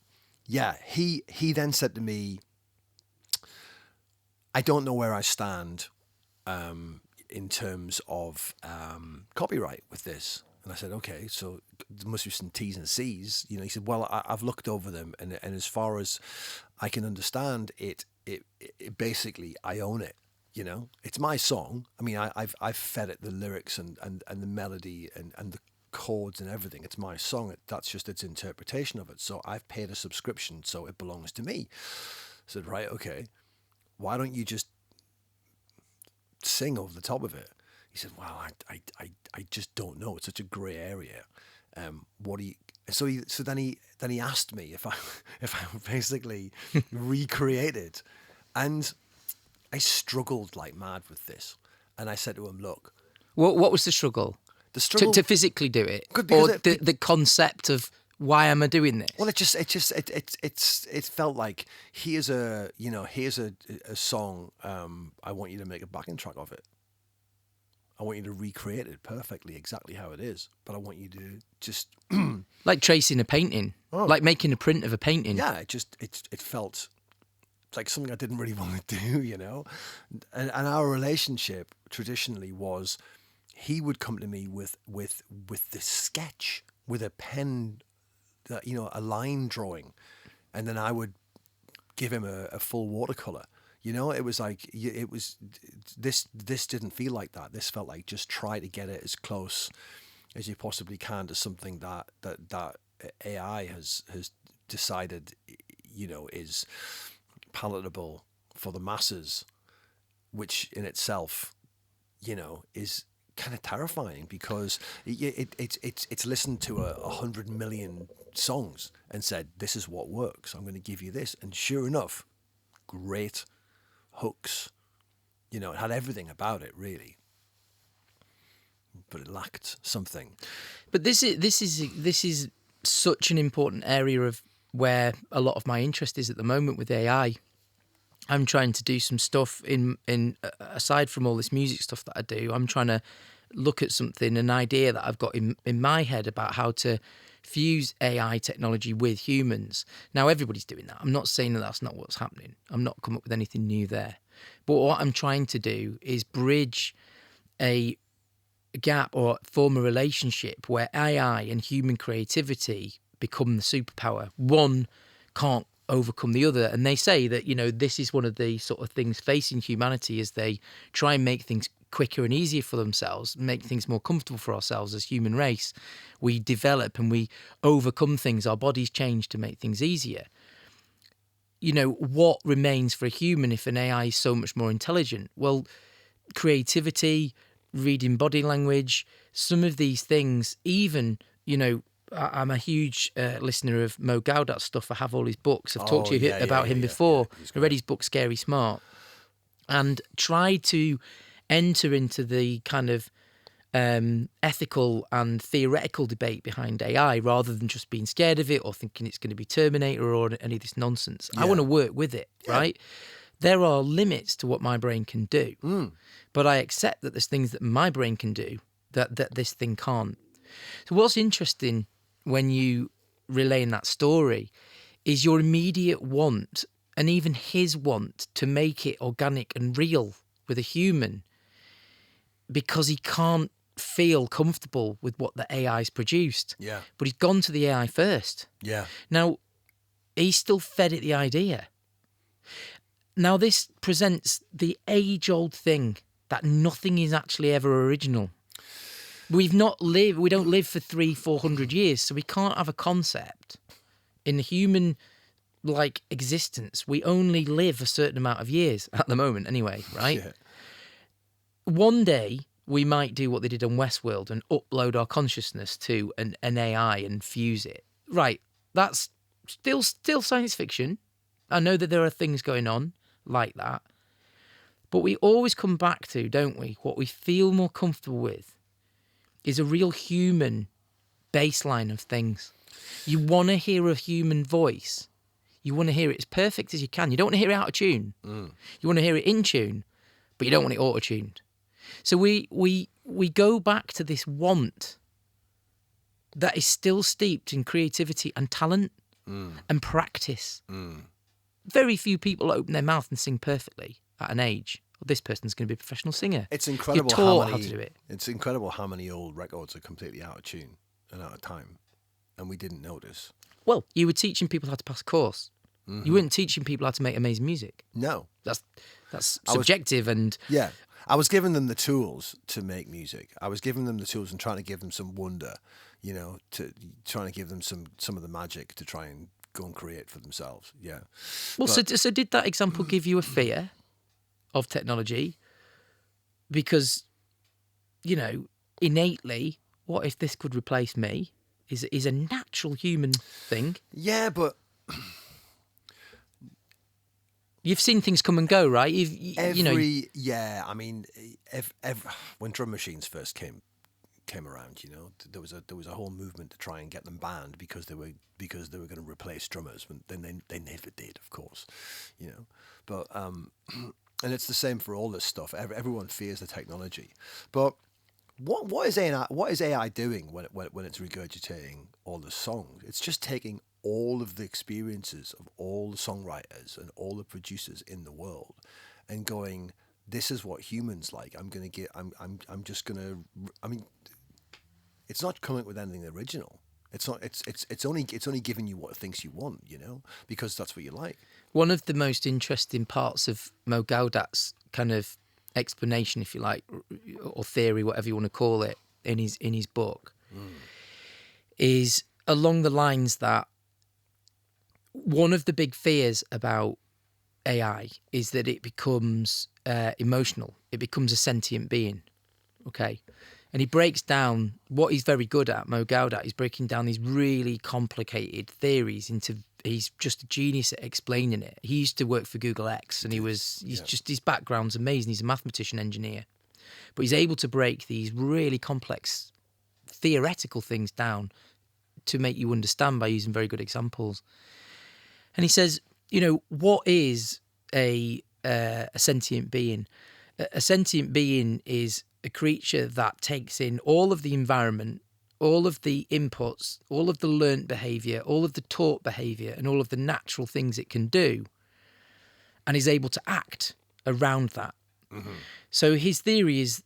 yeah, he then said to me, I don't know where I stand in terms of copyright with this. And I said, okay, so there must be some T's and C's. You know, he said, well, I've looked over them, and as far as I can understand it basically, I own it. You know, it's my song. I mean, I've fed it the lyrics and the melody and the chords and everything. It's my song. That's just its interpretation of it. So I've paid a subscription, so it belongs to me. I said, right, okay. Why don't you just sing over the top of it? He said, well, I just don't know. It's such a grey area. What do you? So then he asked me if I basically recreated, and I struggled like mad with this. And I said to him, look,
What was the struggle?
the struggle
To physically do it,
because
or the concept of why am I doing this?
Well, it felt like here's a song. I want you to make a backing track of it. I want you to recreate it perfectly, exactly how it is. But I want you to just
Like tracing a painting, like making a print of a painting.
yeah. It felt like something I didn't really want to do, you know. And our relationship traditionally was he would come to me with this sketch with a pen, a line drawing, and then I would give him a full watercolor. You know, it was like this didn't feel like that. This felt like just try to get it as close as you possibly can to something that AI has decided, you know, is palatable for the masses, which in itself, you know, is kind of terrifying because it's listened to 100 million songs and said, this is what works. I'm going to give you this. And sure enough, great hooks. You know, it had everything about it, really. But it lacked something.
But this is such an important area of where a lot of my interest is at the moment with AI. I'm trying to do some stuff in aside from all this music stuff that I do. I'm trying to look at something, an idea that I've got in my head about how to fuse AI technology with humans. Now, everybody's doing that. I'm not saying that that's not what's happening. I'm not coming up with anything new there. But what I'm trying to do is bridge a gap or form a relationship where AI and human creativity become the superpower. One can't overcome the other. And they say that, you know, this is one of the sort of things facing humanity as they try and make things quicker and easier for themselves, make things more comfortable for ourselves as human race. We develop and we overcome things. Our bodies change to make things easier. You know, what remains for a human if an AI is so much more intelligent? Well, creativity, reading body language, some of these things, even, you know, I'm a huge listener of Mo Gaudat's stuff. I have all his books. I've talked to you about him before. I read his book, Scary Smart, and tried to enter into the kind of ethical and theoretical debate behind AI rather than just being scared of it or thinking it's going to be Terminator or any of this nonsense. I want to work with it, right? There are limits to what my brain can do, but I accept that there's things that my brain can do that this thing can't. So what's interesting when you relay in that story is your immediate want and even his want to make it organic and real with a human because he can't feel comfortable with what the AI's produced.
Yeah.
But he's gone to the AI first.
Yeah.
Now, he's still fed it the idea. Now, this presents the age-old thing that nothing is actually ever original. We don't live for 300-400 years, so we can't have a concept. In the human, existence, we only live a certain amount of years, at the moment anyway, right?
Yeah.
One day, we might do what they did on Westworld and upload our consciousness to an AI and fuse it. Right, that's still science fiction. I know that there are things going on like that. But we always come back to, don't we, what we feel more comfortable with is a real human baseline of things. You want to hear a human voice. You want to hear it as perfect as you can. You don't want to hear it out of tune. You want to hear it in tune, but you don't want it auto-tuned. So we go back to this want that is still steeped in creativity and talent and practice. Very few people open their mouth and sing perfectly at an age. Well, this person's going to be a professional singer.
It's
You're
incredible
taught how to do it.
It's incredible how many old records are completely out of tune and out of time, and we didn't notice.
Well, you were teaching people how to pass a course. You weren't teaching people how to make amazing music.
No,
That's subjective and
yeah. I was giving them the tools to make music. I was giving them the tools and trying to give them some wonder, to trying to give them some of the magic to try and go and create for themselves. Yeah.
well. So did that example give you a fear of technology? Because innately, what if this could replace me? Is a natural human thing.
Yeah, but
You've seen things come and go, right?
I mean, when drum machines first came around, there was a whole movement to try and get them banned because they were going to replace drummers. Then they never did, of course, But and it's the same for all this stuff. Everyone fears the technology, but what is AI? What is AI doing when it's regurgitating all the songs? It's just taking all of the experiences of all the songwriters and all the producers in the world, and going, this is what humans like. I'm just gonna. I mean, it's not coming up with anything original. It's not. It's only giving you what it thinks you want. Because that's what you like.
One of the most interesting parts of Mo Gaudat's kind of explanation, if you like, or theory, whatever you want to call it, in his book, is along the lines that one of the big fears about AI is that it becomes emotional. It becomes a sentient being. Okay. And he breaks down what he's very good at, Mo Gaudat, is breaking down these really complicated theories into. He's just a genius at explaining it. He used to work for Google X, and his background's amazing. He's a mathematician engineer, but he's able to break these really complex theoretical things down to make you understand by using very good examples. And he says, what is a sentient being? A sentient being is a creature that takes in all of the environment, all of the inputs, all of the learnt behaviour, all of the taught behaviour, and all of the natural things it can do, and is able to act around that. So his theory is,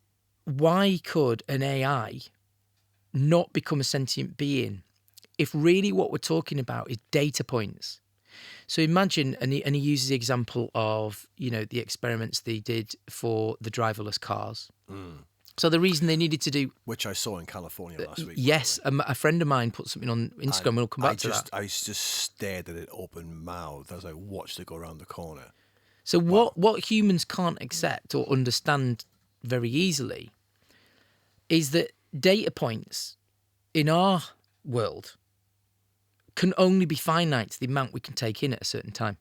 why could an AI not become a sentient being if really what we're talking about is data points? So imagine, and he uses the example of, the experiments they did for the driverless cars. So the reason they needed to do...
Which I saw in California last week.
Yes, a friend of mine put something on Instagram, and we'll come back to that.
I just stared at it open mouthed as I watched it go around the corner.
So what humans can't accept or understand very easily is that data points in our world can only be finite to the amount we can take in at a certain time.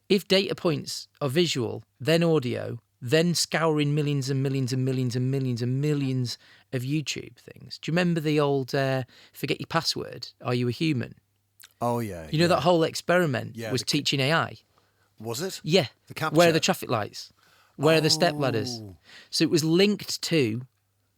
If data points are visual, then audio, then scouring millions and millions and millions and millions and millions of YouTube things. Do you remember the old forget your password, are you a human?
Oh, yeah.
You know that whole experiment was teaching AI?
Was it?
Yeah.
The captcha.
Where are the traffic lights? Where are the step ladders? So it was linked to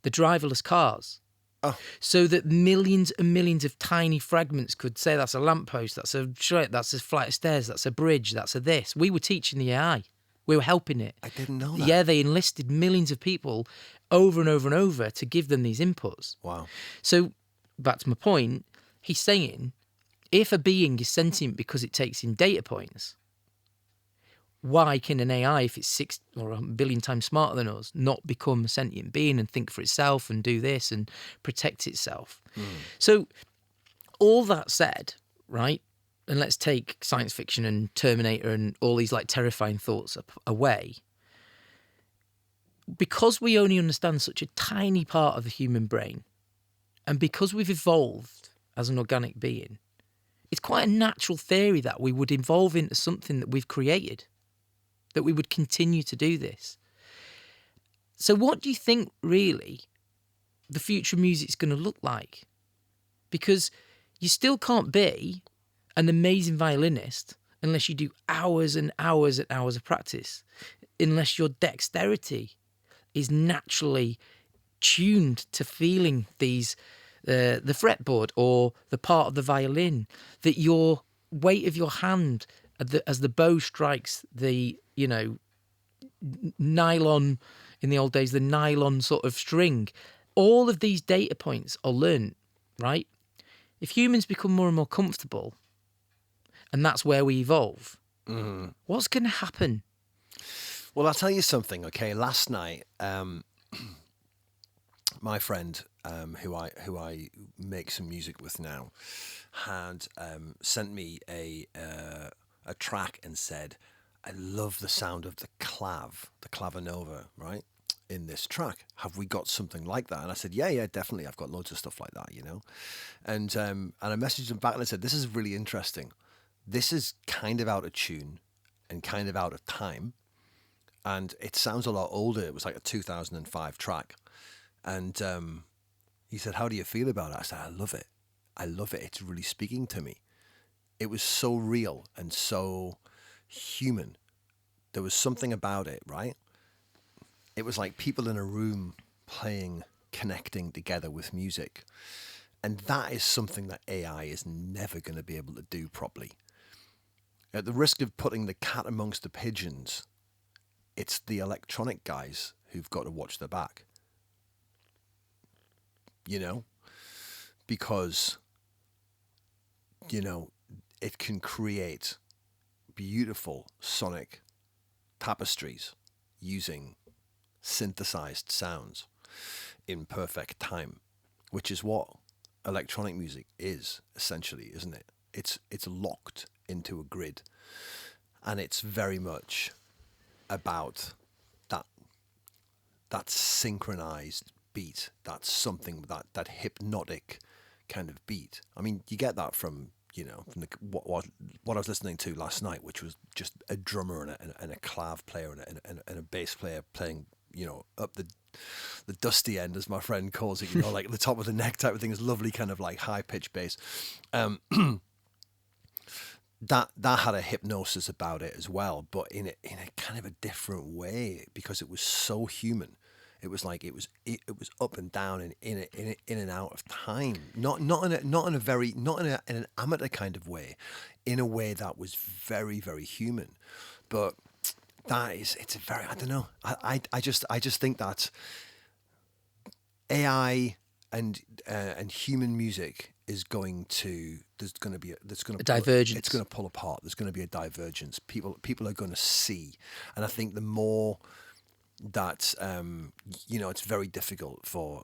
the driverless cars.
Oh.
So that millions and millions of tiny fragments could say that's a lamppost, that's a flight of stairs, that's a bridge, that's a this. We were teaching the AI. We were helping it.
I didn't know that.
Yeah, they enlisted millions of people over and over and over to give them these inputs.
Wow.
So, back to my point, he's saying, if a being is sentient because it takes in data points, why can an AI, if it's 6 or 1 billion times smarter than us, not become a sentient being and think for itself and do this and protect itself? So, all that said, right, and let's take science fiction and Terminator and all these like terrifying thoughts away. Because we only understand such a tiny part of the human brain, and because we've evolved as an organic being, it's quite a natural theory that we would evolve into something that we've created, that we would continue to do this. So what do you think, really, the future of music's going to look like? Because you still can't be an amazing violinist unless you do hours and hours and hours of practice, unless your dexterity is naturally tuned to feeling these the fretboard or the part of the violin, that your weight of your hand as the bow strikes the, nylon, in the old days, the nylon sort of string. All of these data points are learnt, right? If humans become more and more comfortable, and that's where we evolve, what's going to happen?
Well, I'll tell you something. Okay, last night, my friend, who I make some music with now, had sent me a track and said, "I love the sound of the clavinova, right, in this track. Have we got something like that?" And I said, "Yeah, definitely. I've got loads of stuff like that. And I messaged him back and I said, "This is really interesting. This is kind of out of tune and kind of out of time, and it sounds a lot older. It was like a 2005 track." And he said, "How do you feel about it?" I said, "I love it. I love it. It's really speaking to me." It was so real and so human. There was something about it, right? It was like people in a room playing, connecting together with music. And that is something that AI is never going to be able to do properly. At the risk of putting the cat amongst the pigeons, it's the electronic guys who've got to watch their back. Because, it can create beautiful sonic tapestries using synthesized sounds in perfect time, which is what electronic music is essentially, isn't it? It's locked into a grid, and it's very much about that synchronized beat. That's something that hypnotic kind of beat. I mean, you get that from what I was listening to last night, which was just a drummer and a clav player and a bass player playing, up the dusty end, as my friend calls it, like the top of the neck type of thing. Is lovely kind of like high pitched bass. That had a hypnosis about it as well, but in a kind of a different way, because it was so human. It was like it was up and down and in and out of time. Not in an amateur kind of way, in a way that was very, very human. But it's a very, I don't know. I just think that AI and human music is going to
A divergence.
It's going to pull apart. There's going to be a divergence. People are going to see, and I think the more that it's very difficult for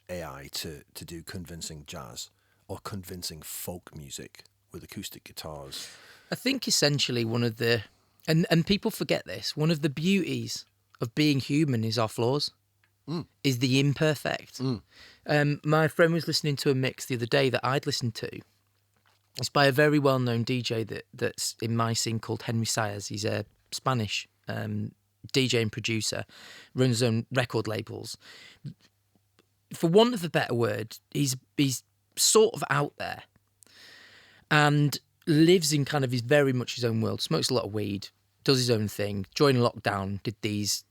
AI to do convincing jazz or convincing folk music with acoustic guitars.
I think essentially one of the, and people forget this, one of the beauties of being human is our flaws, is the imperfect. My friend was listening to a mix the other day that I'd listened to. It's by a very well-known DJ that's in my scene called Henry Sayers. He's a Spanish DJ and producer, runs his own record labels. For want of a better word, he's sort of out there and lives in kind of very much his own world, smokes a lot of weed, does his own thing. During lockdown, did these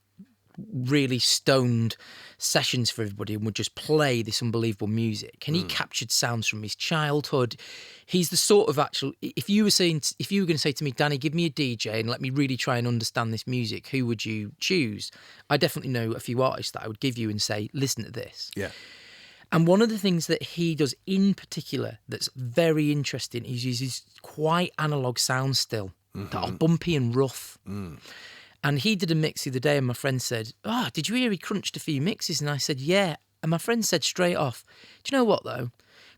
really stoned sessions for everybody and would just play this unbelievable music. And he captured sounds from his childhood. He's the sort of actual, if you were going to say to me, "Danny, give me a DJ and let me really try and understand this music, who would you choose?" I definitely know a few artists that I would give you and say, "Listen to this."
Yeah.
And one of the things that he does in particular that's very interesting is he uses quite analog sounds still that are bumpy and rough. And he did a mix the other day and my friend said, "Did you hear he crunched a few mixes?" And I said, "Yeah." And my friend said straight off, "Do you know what though?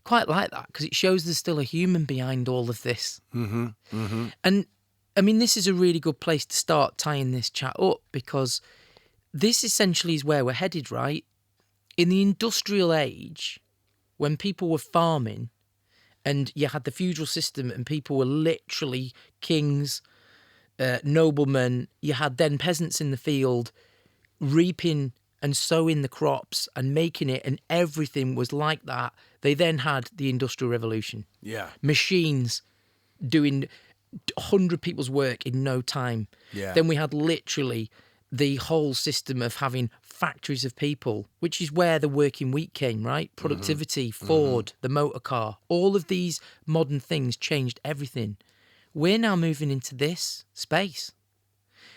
Quite like that, because it shows there's still a human behind all of this." And I mean, this is a really good place to start tying this chat up, because this essentially is where we're headed, right? In the industrial age, when people were farming and you had the feudal system and people were literally kings, noblemen, you had then peasants in the field reaping and sowing the crops and making it, and everything was like that. They then had the Industrial Revolution.
Yeah.
Machines doing 100 people's work in no time.
Yeah.
Then we had literally the whole system of having factories of people, which is where the working week came, right? Productivity, Ford, the motor car, all of these modern things changed everything. We're now moving into this space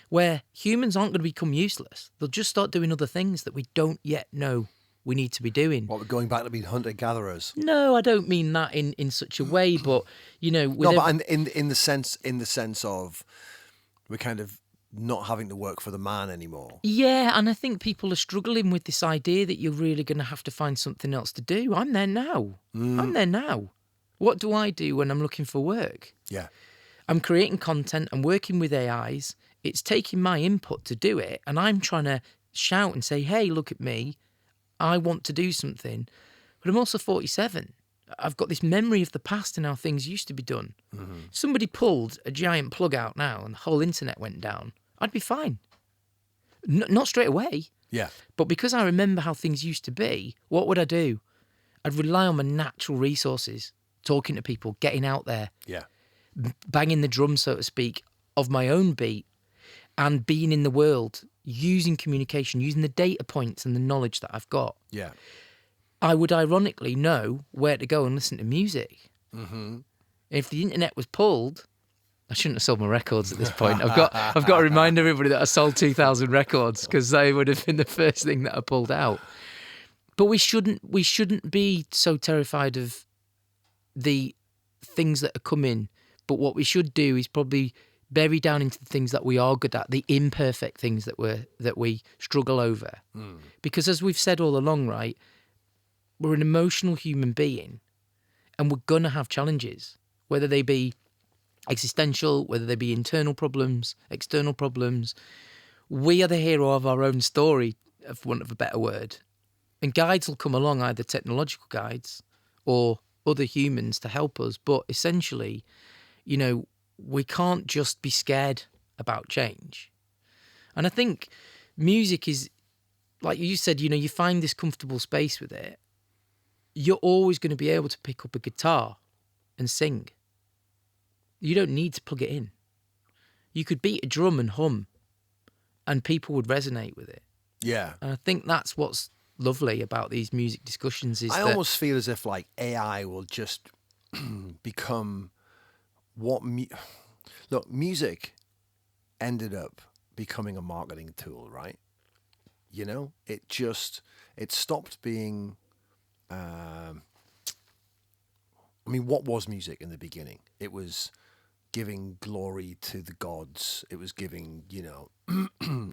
where humans aren't going to become useless. They'll just start doing other things that we don't yet know we need to be doing.
What, we're going back to being hunter-gatherers?
No, I don't mean that in such a way, but, you know...
But in the sense of we're kind of not having to work for the man anymore.
Yeah, and I think people are struggling with this idea that you're really going to have to find something else to do. I'm there now. I'm there now. What do I do when I'm looking for work?
Yeah.
I'm creating content, I'm working with AIs, it's taking my input to do it, and I'm trying to shout and say, hey, look at me, I want to do something. But I'm also 47. I've got this memory of the past and how things used to be done. Somebody pulled a giant plug out now and the whole internet went down, I'd be fine. Not straight away.
Yeah.
But because I remember how things used to be, what would I do? I'd rely on my natural resources, talking to people, getting out there,
Yeah.
banging the drum, so to speak, of my own beat and being in the world, using communication, using the data points and the knowledge that I've got.
Yeah.
I would ironically know where to go and listen to music. If the internet was pulled, I shouldn't have sold my records at this point. I've got to remind everybody that I sold 2,000 records because they would have been the first thing that I pulled out. But we shouldn't be so terrified of the things that are coming. But what we should do is probably bury down into the things that we are good at, the imperfect things that we struggle over. Because as we've said all along, right, we're an emotional human being and we're going to have challenges, whether they be existential, whether they be internal problems, external problems. We are the hero of our own story, for want of a better word. And guides will come along, either technological guides or other humans to help us. But essentially, you know, we can't just be scared about change. And I think music is, like you said, you know, you find this comfortable space with it. You're always going to be able to pick up a guitar and sing. You don't need to plug it in. You could beat a drum and hum and people would resonate with it.
Yeah.
And I think that's what's lovely about these music discussions is
I
that...
almost feel as if like AI will just become what... Look, music ended up becoming a marketing tool, right? You know, it stopped being... I mean, what was music in the beginning? It was giving glory to the gods. It was giving, you know,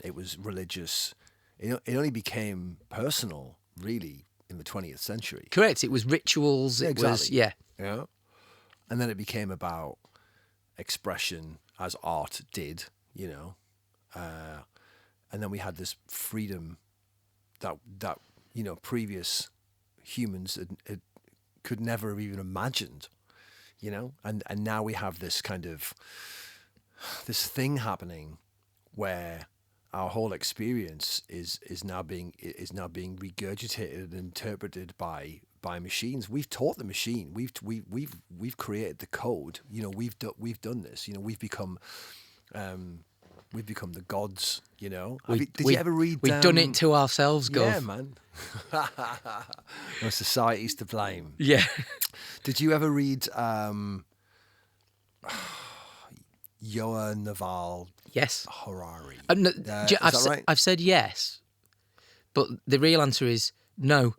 it was religious. It only became personal, really, in the 20th century.
Correct. It was rituals.
Yeah,
It was, yeah.
Yeah. And then it became about expression as art did, you know. And then we had this freedom that you know, previous humans could never have even imagined, you know. And now we have this kind of this thing happening where our whole experience is now being regurgitated and interpreted by machines. We've taught the machine. We've created the code. You know, we've done this. You know, we've become the gods. You know, did you ever read?
We've done it to ourselves, Gov.
Yeah, man. No, society's to blame.
Yeah.
Did you ever read Yoa Naval
Yes.
Harari?
No,
is that right?
I've said yes, but the real answer is no.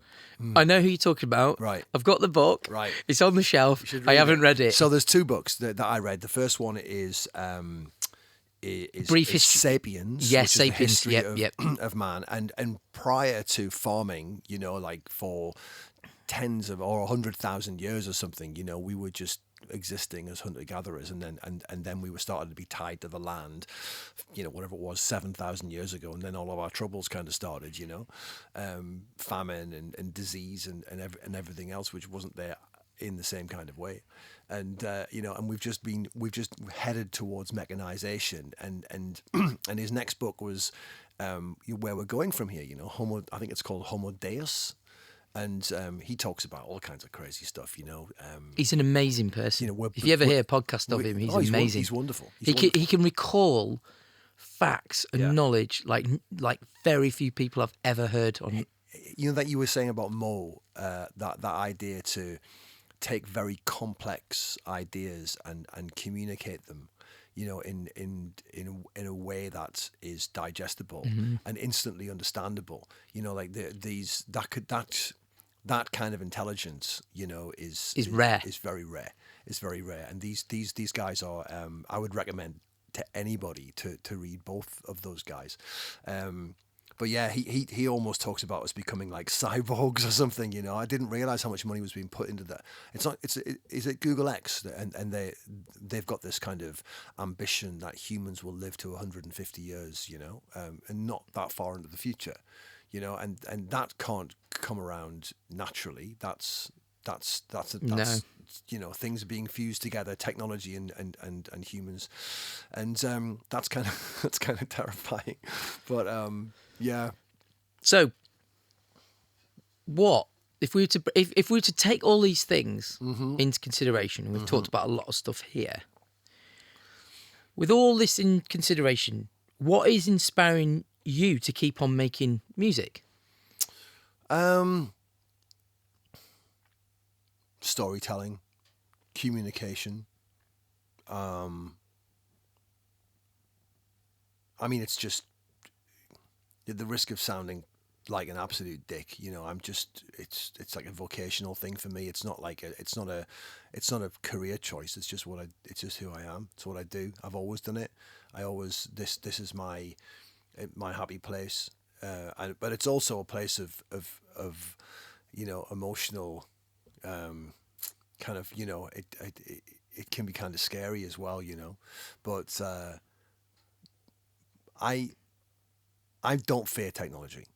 I know who you're talking about.
Right.
I've got the book.
Right.
It's on the shelf. I haven't read it.
So there's two books that I read. The first one is
Brief
is
History.
Sapiens.
Yes,
which is
Sapiens.
the history
Yep.
of man. And prior to farming, you know, like for tens of or 100,000 years or something, you know, we were just existing as hunter-gatherers, and then we were starting to be tied to the land, you know, whatever it was 7,000 years ago, and then all of our troubles kind of started, you know, famine and disease and everything else, which wasn't there in the same kind of way, and you know, and we've just headed towards mechanization, and and his next book was where we're going from here, you know, I think it's called Homo Deus. And he talks about all kinds of crazy stuff, you know.
He's an amazing person.
You know,
if you ever hear a podcast of him, he's amazing.
He's wonderful.
He can recall facts and
Yeah.
knowledge like very few people I've ever heard on.
You know that you were saying about Mo, that idea to take very complex ideas and communicate them, you know, in a way that is digestible and instantly understandable. You know, like that kind of intelligence, you know,
Is rare.
is very rare. It's very rare, and these guys are. I would recommend to anybody to read both of those guys. But yeah, he almost talks about us becoming like cyborgs or something. You know, I didn't realize how much money was being put into that. It's not. Is it Google X, and they've got this kind of ambition that humans will live to 150 years. You know, and not that far into the future. You know, and that can't come around naturally. That's
No.
you know, things are being fused together, technology and humans, and that's kind of that's kind of terrifying. But yeah.
So, what if we were to if we were to take all these things into consideration? And we've talked about a lot of stuff here. With all this in consideration, what is inspiring you to keep on making music?
Storytelling, communication. I mean, it's just at the risk of sounding like an absolute dick. You know, I'm just it's like a vocational thing for me. It's not like it's not a career choice. It's just it's just who I am. It's what I do. I've always done it. This is my happy place. But it's also a place of you know, emotional kind of, you know, it can be kind of scary as well, you know, but I don't fear technology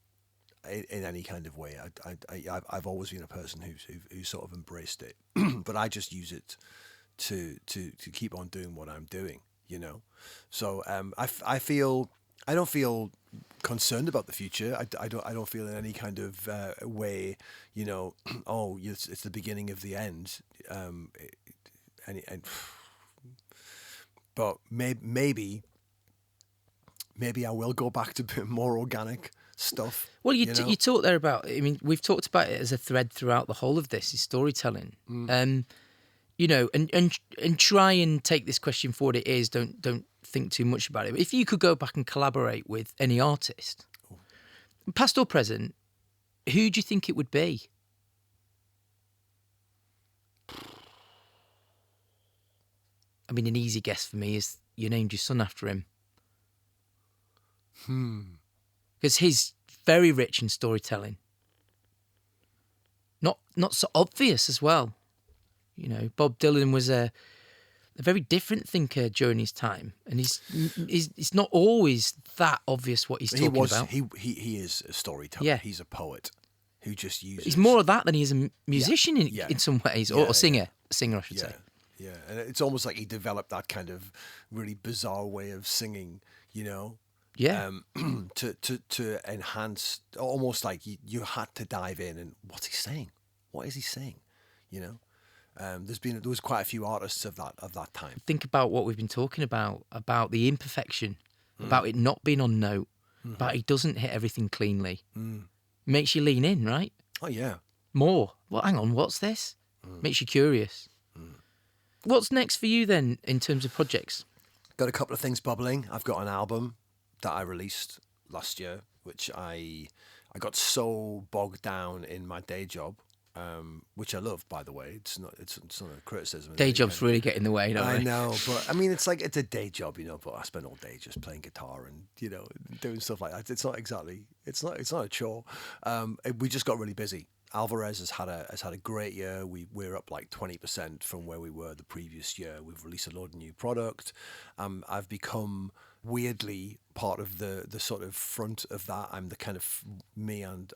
in any kind of way. I've always been a person who sort of embraced it, but I just use it to keep on doing what I'm doing, you know. So I don't feel concerned about the future. I don't feel in any kind of way, you know, oh, it's the beginning of the end. But maybe I will go back to a bit more organic stuff.
Well,
you know?
you talked there about. I mean, we've talked about it as a thread throughout the whole of this is storytelling. You know, and try and take this question for what it is. Don't think too much about it. But if you could go back and collaborate with any artist, past or present, who do you think it would be? I mean, an easy guess for me is you named your son after him. Because he's very rich in storytelling. Not so obvious as well. You know, Bob Dylan was a very different thinker during his time, and he's not always that obvious what he's talking about.
He is a storyteller.
Yeah.
He's a poet who just uses.
He's more of that than he is a musician in some ways, or singer, I should say.
Yeah, and it's almost like he developed that kind of really bizarre way of singing, you know.
Yeah.
To enhance, almost like you had to dive in and what's he saying? What is he saying? You know. There was quite a few artists of that time.
Think about what we've been talking about the imperfection, about it not being on note, about he doesn't hit everything cleanly. Makes you lean in, right?
Oh yeah.
More. Well, hang on, what's this? Makes you curious. What's next for you then in terms of projects?
Got a couple of things bubbling. I've got an album that I released last year, which I got so bogged down in my day job. Which I love, by the way. It's not a criticism.
Day jobs really get in the way, don't they?
I know, but I mean, it's like it's a day job, you know. But I spend all day just playing guitar and you know doing stuff like that. It's not exactly. It's not a chore. We just got really busy. Alvarez has had a great year. We're up like 20% from where we were the previous year. We've released a load of new product. I've become weirdly part of the sort of front of that. I'm the kind of me and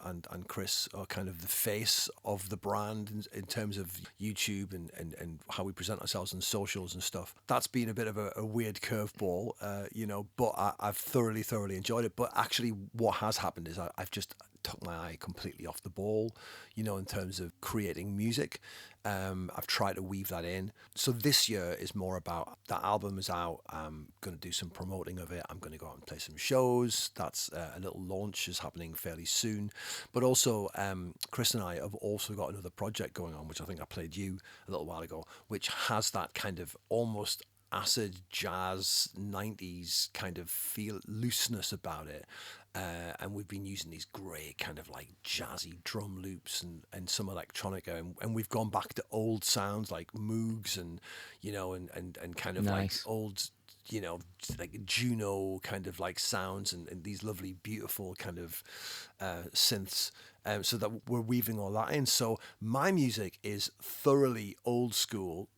Chris are kind of the face of the brand in terms of YouTube and how we present ourselves on socials and stuff. That's been a bit of a weird curveball, you know, but I've thoroughly enjoyed it. But actually what has happened is I've just took my eye completely off the ball, in terms of creating music. I've tried to weave that in. So this year is more about, that album is out. I'm going to do some promoting of it. I'm going to go out and play some shows. That's a little launch is happening fairly soon. But also, Chris and I have also got another project going on, which I think I played you a little while ago, which has that kind of almost acid jazz 90s kind of feel, looseness about it. And we've been using these great kind of like jazzy drum loops and some electronica, and we've gone back to old sounds like Moogs and and kind of like
Nice.
old like Juno kind of like sounds, and these lovely beautiful kind of synths, so that we're weaving all that in. So my music is thoroughly old school,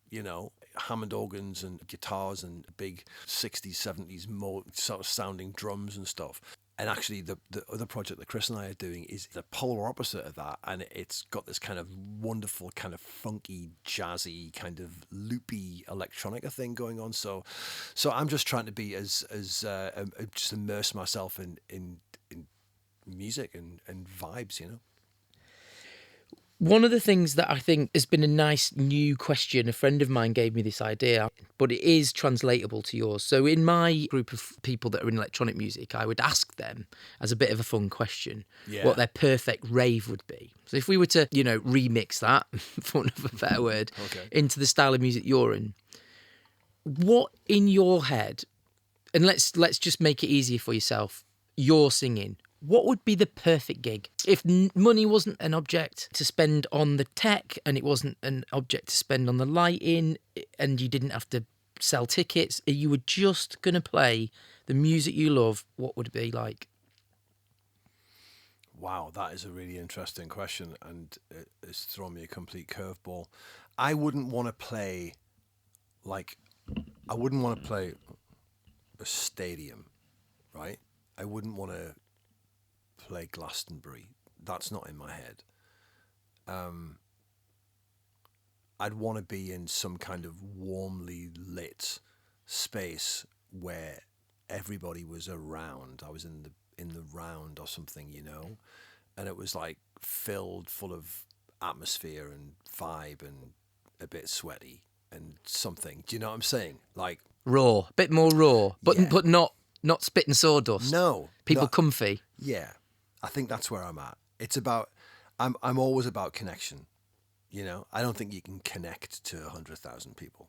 Hammond organs and guitars and big 60s 70s more sort of sounding drums and stuff. And actually, the other project that Chris and I are doing is the polar opposite of that, and it's got this kind of wonderful, kind of funky, jazzy, kind of loopy electronica thing going on. So I'm just trying to be as just immerse myself in music and vibes.
One of the things that I think has been a nice new question, a friend of mine gave me this idea, but it is translatable to yours. So in my group of people that are in electronic music, I would ask them as a bit of a fun question what their perfect rave would be. So if we were to, remix that, for want of a better word,
Okay.
into the style of music you're in, what in your head, and let's just make it easier for yourself, you're singing, what would be the perfect gig? If money wasn't an object to spend on the tech, and it wasn't an object to spend on the lighting, and you didn't have to sell tickets, you were just going to play the music you love, what would it be like?
Wow, that is a really interesting question, and it's thrown me a complete curveball. I wouldn't want to play a stadium, right? I wouldn't want to play Glastonbury. That's not in my head. I'd want to be in some kind of warmly lit space where everybody was around. I was in the round or something, and it was like filled full of atmosphere and vibe and a bit sweaty and something. Do you know what I'm saying? Like
Raw, a bit more raw, but
Yeah.
but not spitting sawdust.
no,
People
that-
comfy.
Yeah, I think that's where I'm at. It's about I'm always about connection. I don't think you can connect to 100,000 people.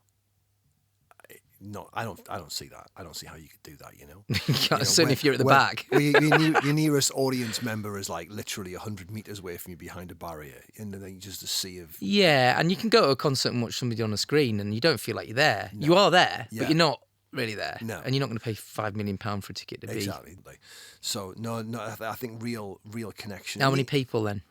No, I don't see that. I don't see how you could do that.
Certainly if you're at the back.
Your nearest audience member is like literally 100 meters away from you behind a barrier, and then just a sea of
Yeah, and you can go to a concert and watch somebody on a screen and you don't feel like you're there.
No.
You are there,
Yeah.
but you're not really there.
No.
And you're not going to pay £5 million for a ticket to be.
exactly. So no, I think real connection.
How many people then?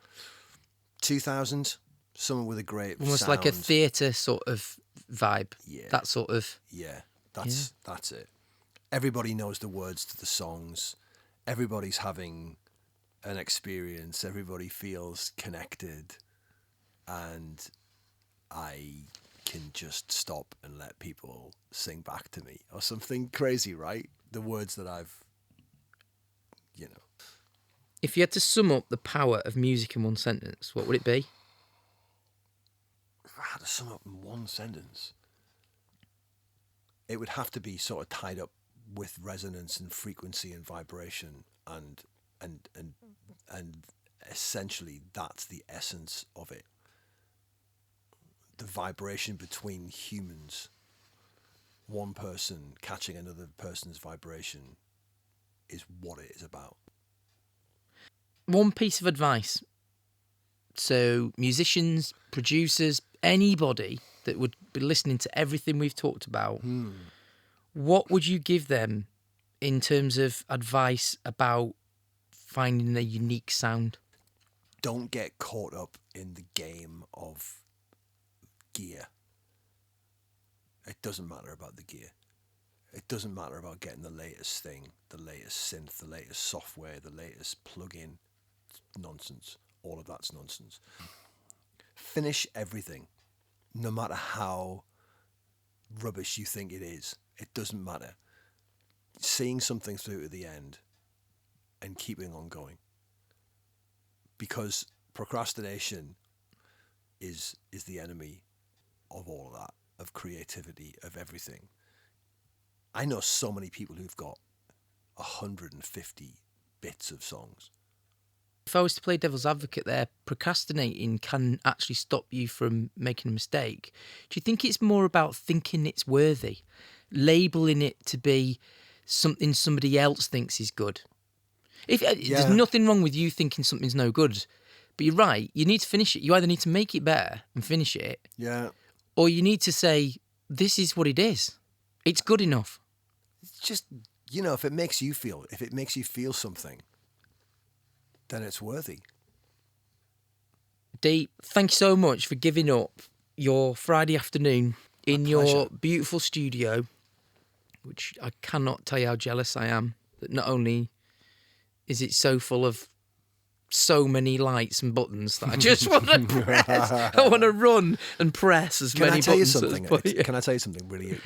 2,000. Someone with a great
Almost
sound.
like a theatre sort of vibe.
Yeah.
That sort of.
Yeah, that's it. Everybody knows the words to the songs. Everybody's having an experience. Everybody feels connected, and I can just stop and let people sing back to me or something crazy, right? The words that I've,
If you had to sum up the power of music in one sentence, what would it be?
If I had to sum up in one sentence, it would have to be sort of tied up with resonance and frequency and vibration, and essentially that's the essence of it. The vibration between humans, one person catching another person's vibration, is what it is about.
One piece of advice. So, musicians, producers, anybody that would be listening to everything we've talked about, what would you give them in terms of advice about finding their unique sound?
Don't get caught up in the game of gear. It doesn't matter about the gear. It doesn't matter about getting the latest thing, the latest synth, the latest software, the latest plug-in. Nonsense. All of that's nonsense. Finish everything, no matter how rubbish you think it is. It doesn't matter. Seeing something through to the end and keeping on going. because procrastination is the enemy of all of that, of creativity, of everything. I know so many people who've got 150 bits of songs.
If I was to play devil's advocate there, procrastinating can actually stop you from making a mistake. Do you think it's more about thinking it's worthy, labelling it to be something somebody else thinks is good? There's nothing wrong with you thinking something's no good, but you're right, you need to finish it. You either need to make it better and finish it, or you need to say, this is what it is. It's good enough.
It's just, if it makes you feel something, then it's worthy.
Dee, thank you so much for giving up your Friday afternoon in your beautiful studio, which I cannot tell you how jealous I am that not only is it so full of so many lights and buttons that I just want to press. I want to run and press as many buttons.
Can I tell you something really?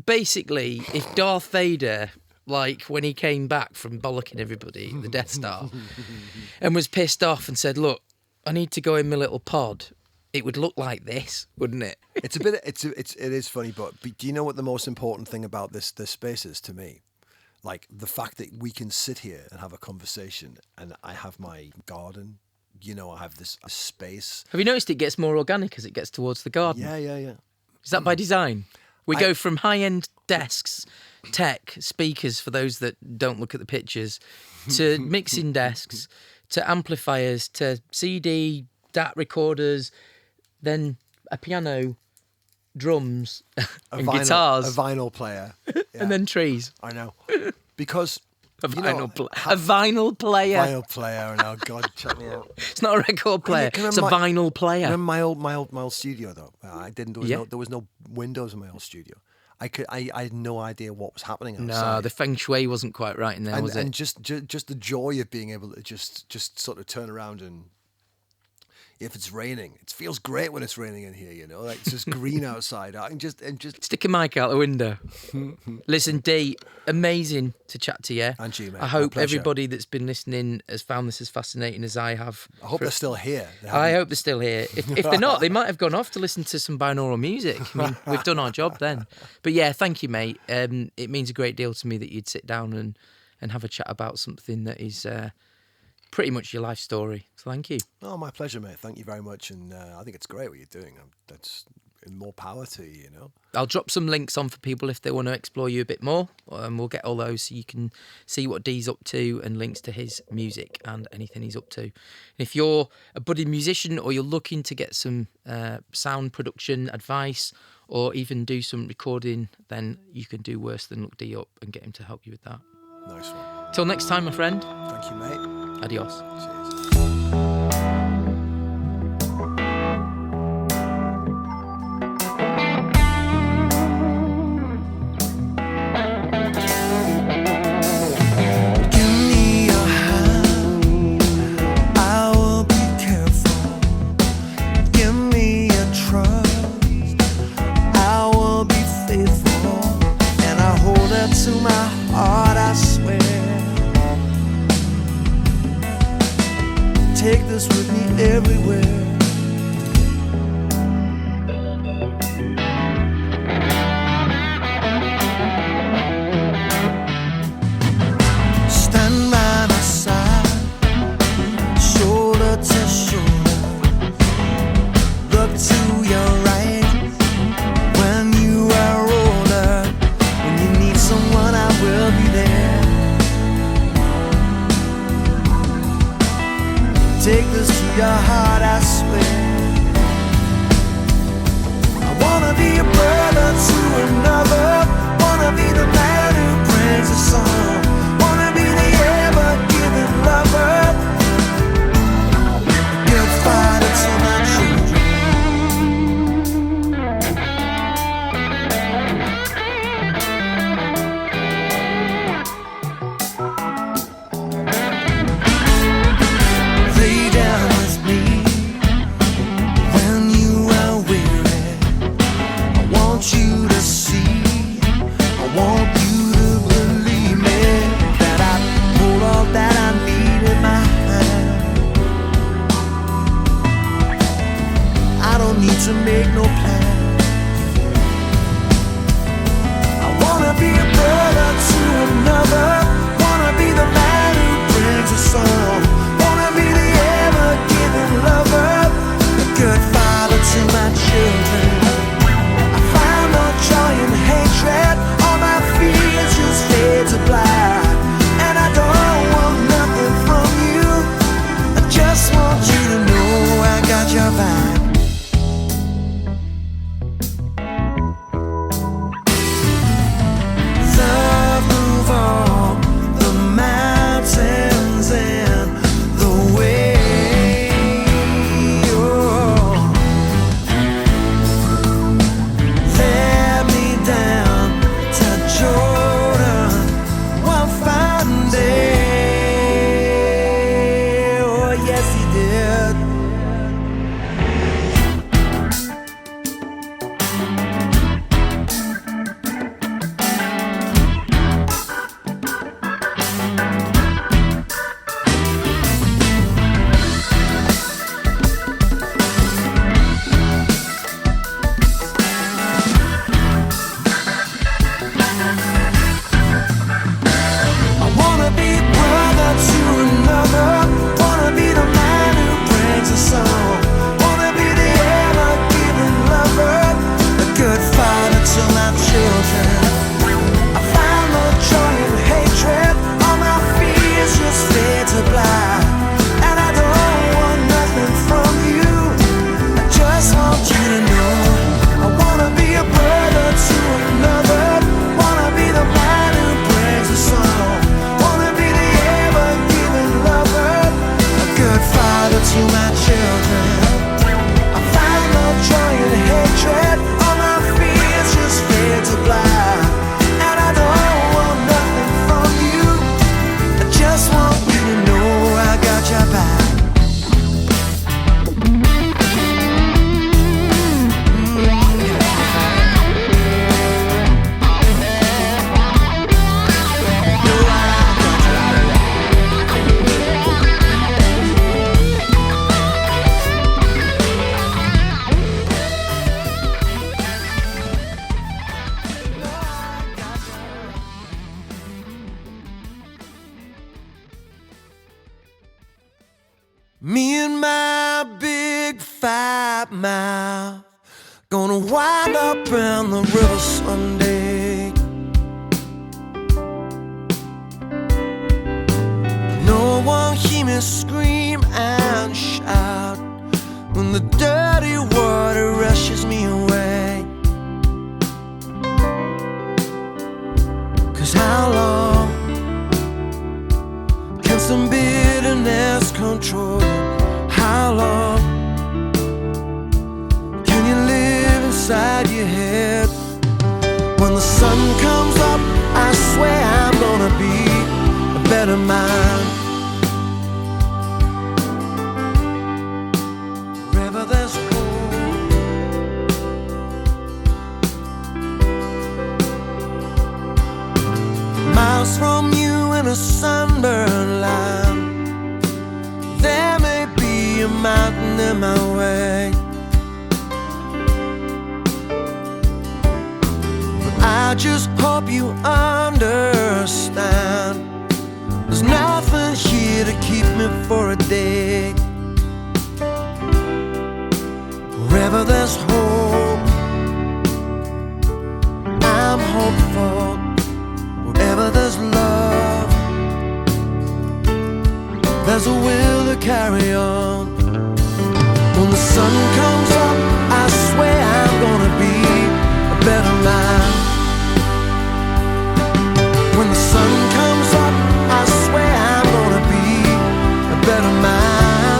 Basically, if Darth Vader, like when he came back from bollocking everybody at the Death Star and was pissed off and said, look, I need to go in my little pod, it would look like this, wouldn't it?
It is funny, but do you know what the most important thing about this space is to me? Like the fact that we can sit here and have a conversation, and I have my garden, I have this space.
Have you noticed it gets more organic as it gets towards the garden?
Yeah.
Is that by design? We go from high-end desks, tech, speakers for those that don't look at the pictures, to mixing desks, to amplifiers, to CD, DAT recorders, then a piano, drums, and guitars.
A vinyl player. Yeah.
And then trees.
I know. Because...
A vinyl player.
Vinyl player, and oh God, check me out.
It's not a record player. It's a vinyl player.
Remember my old studio though. There was no windows in my old studio. I had no idea what was happening outside.
No, the feng shui wasn't quite right in there, was it?
And just the joy of being able to just sort of turn around and. If it's raining, it feels great when it's raining in here, like it's just green outside. I can just
stick a mic out the window. Listen, Dee, amazing to chat to you.
And you, mate.
I hope everybody that's been listening has found this as fascinating as I have.
I hope they're still here.
I hope they're still here. If they're not, they might have gone off to listen to some binaural music. I mean, we've done our job then. But yeah, thank you, mate. It means a great deal to me that you'd sit down and have a chat about something that is pretty much your life story. So thank you.
Oh, my pleasure, mate. Thank you very much. And I think it's great what you're doing. That's more power to you,
I'll drop some links on for people if they want to explore you a bit more. We'll get all those so you can see what Dee's up to and links to his music and anything he's up to. And if you're a budding musician or you're looking to get some sound production advice or even do some recording, then you can do worse than look Dee up and get him to help you with that.
Nice one.
Till next time, my friend.
Thank you, mate.
Adios.
Cheers. To my heart, I swear. Take this with me everywhere. Stand by my side, shoulder to shoulder. Look to your right when you are older. When you need someone, I will be there. Take this to your heart, I swear.
no plan. I wanna be a brother to another, wanna be the man who brings a song, wanna be the ever-giving lover, a good father to my children. I find no joy in hatred, all my fears just fade to black. And I don't want nothing from you, I just want you to know I got your back. Love move all the mountains and the way. Oh, let me down to Jordan one fine day. Oh, yes, he did. I wanna be brother to another, wanna be the man who brings a song, wanna be the ever-giving lover, a good father to my children. I find no joy in hatred, all my fears just fade to black. And I don't want nothing from you, I just want you to know I wanna be a brother to another, wanna be the man who brings a song, wanna be the ever-giving lover, a good father to my children. I find no joy in hatred, all my fears just fade to black. And I don't want nothing from you, I just want you to know I got your back. Me and my big fat mouth gonna wind up in the river someday. No one hear me scream and shout when the dirty water rushes me away. 'Cause how long can some bitterness control you? How long can you live inside your head? When the sun comes up, I swear I'm gonna be a better man. Wherever there's hope, miles from you in a sunburned land, there may be a mountain in my way, but I just hope you understand there's nothing here to keep me for a day. Wherever there's hope, I'm hopeful. Wherever there's love, there's a will to carry on. When the sun comes up, I swear I'm gonna be a better man. When the sun comes up, I swear I'm gonna be a better man.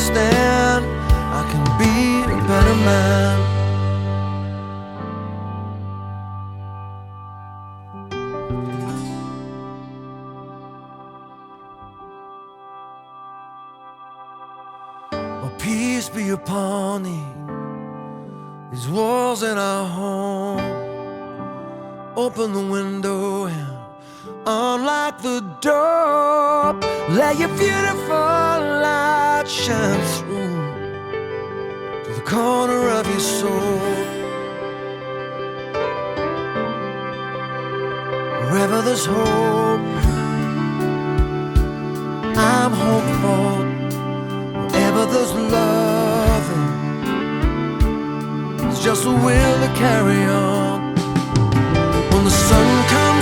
understand I can be a better man. Oh, peace be upon these walls in our home. Open the window and unlock the door. Let your beautiful light shine through to the corner of your soul. Wherever there's hope, I'm hopeful. Wherever there's love, it's just a will to carry on. When the sun comes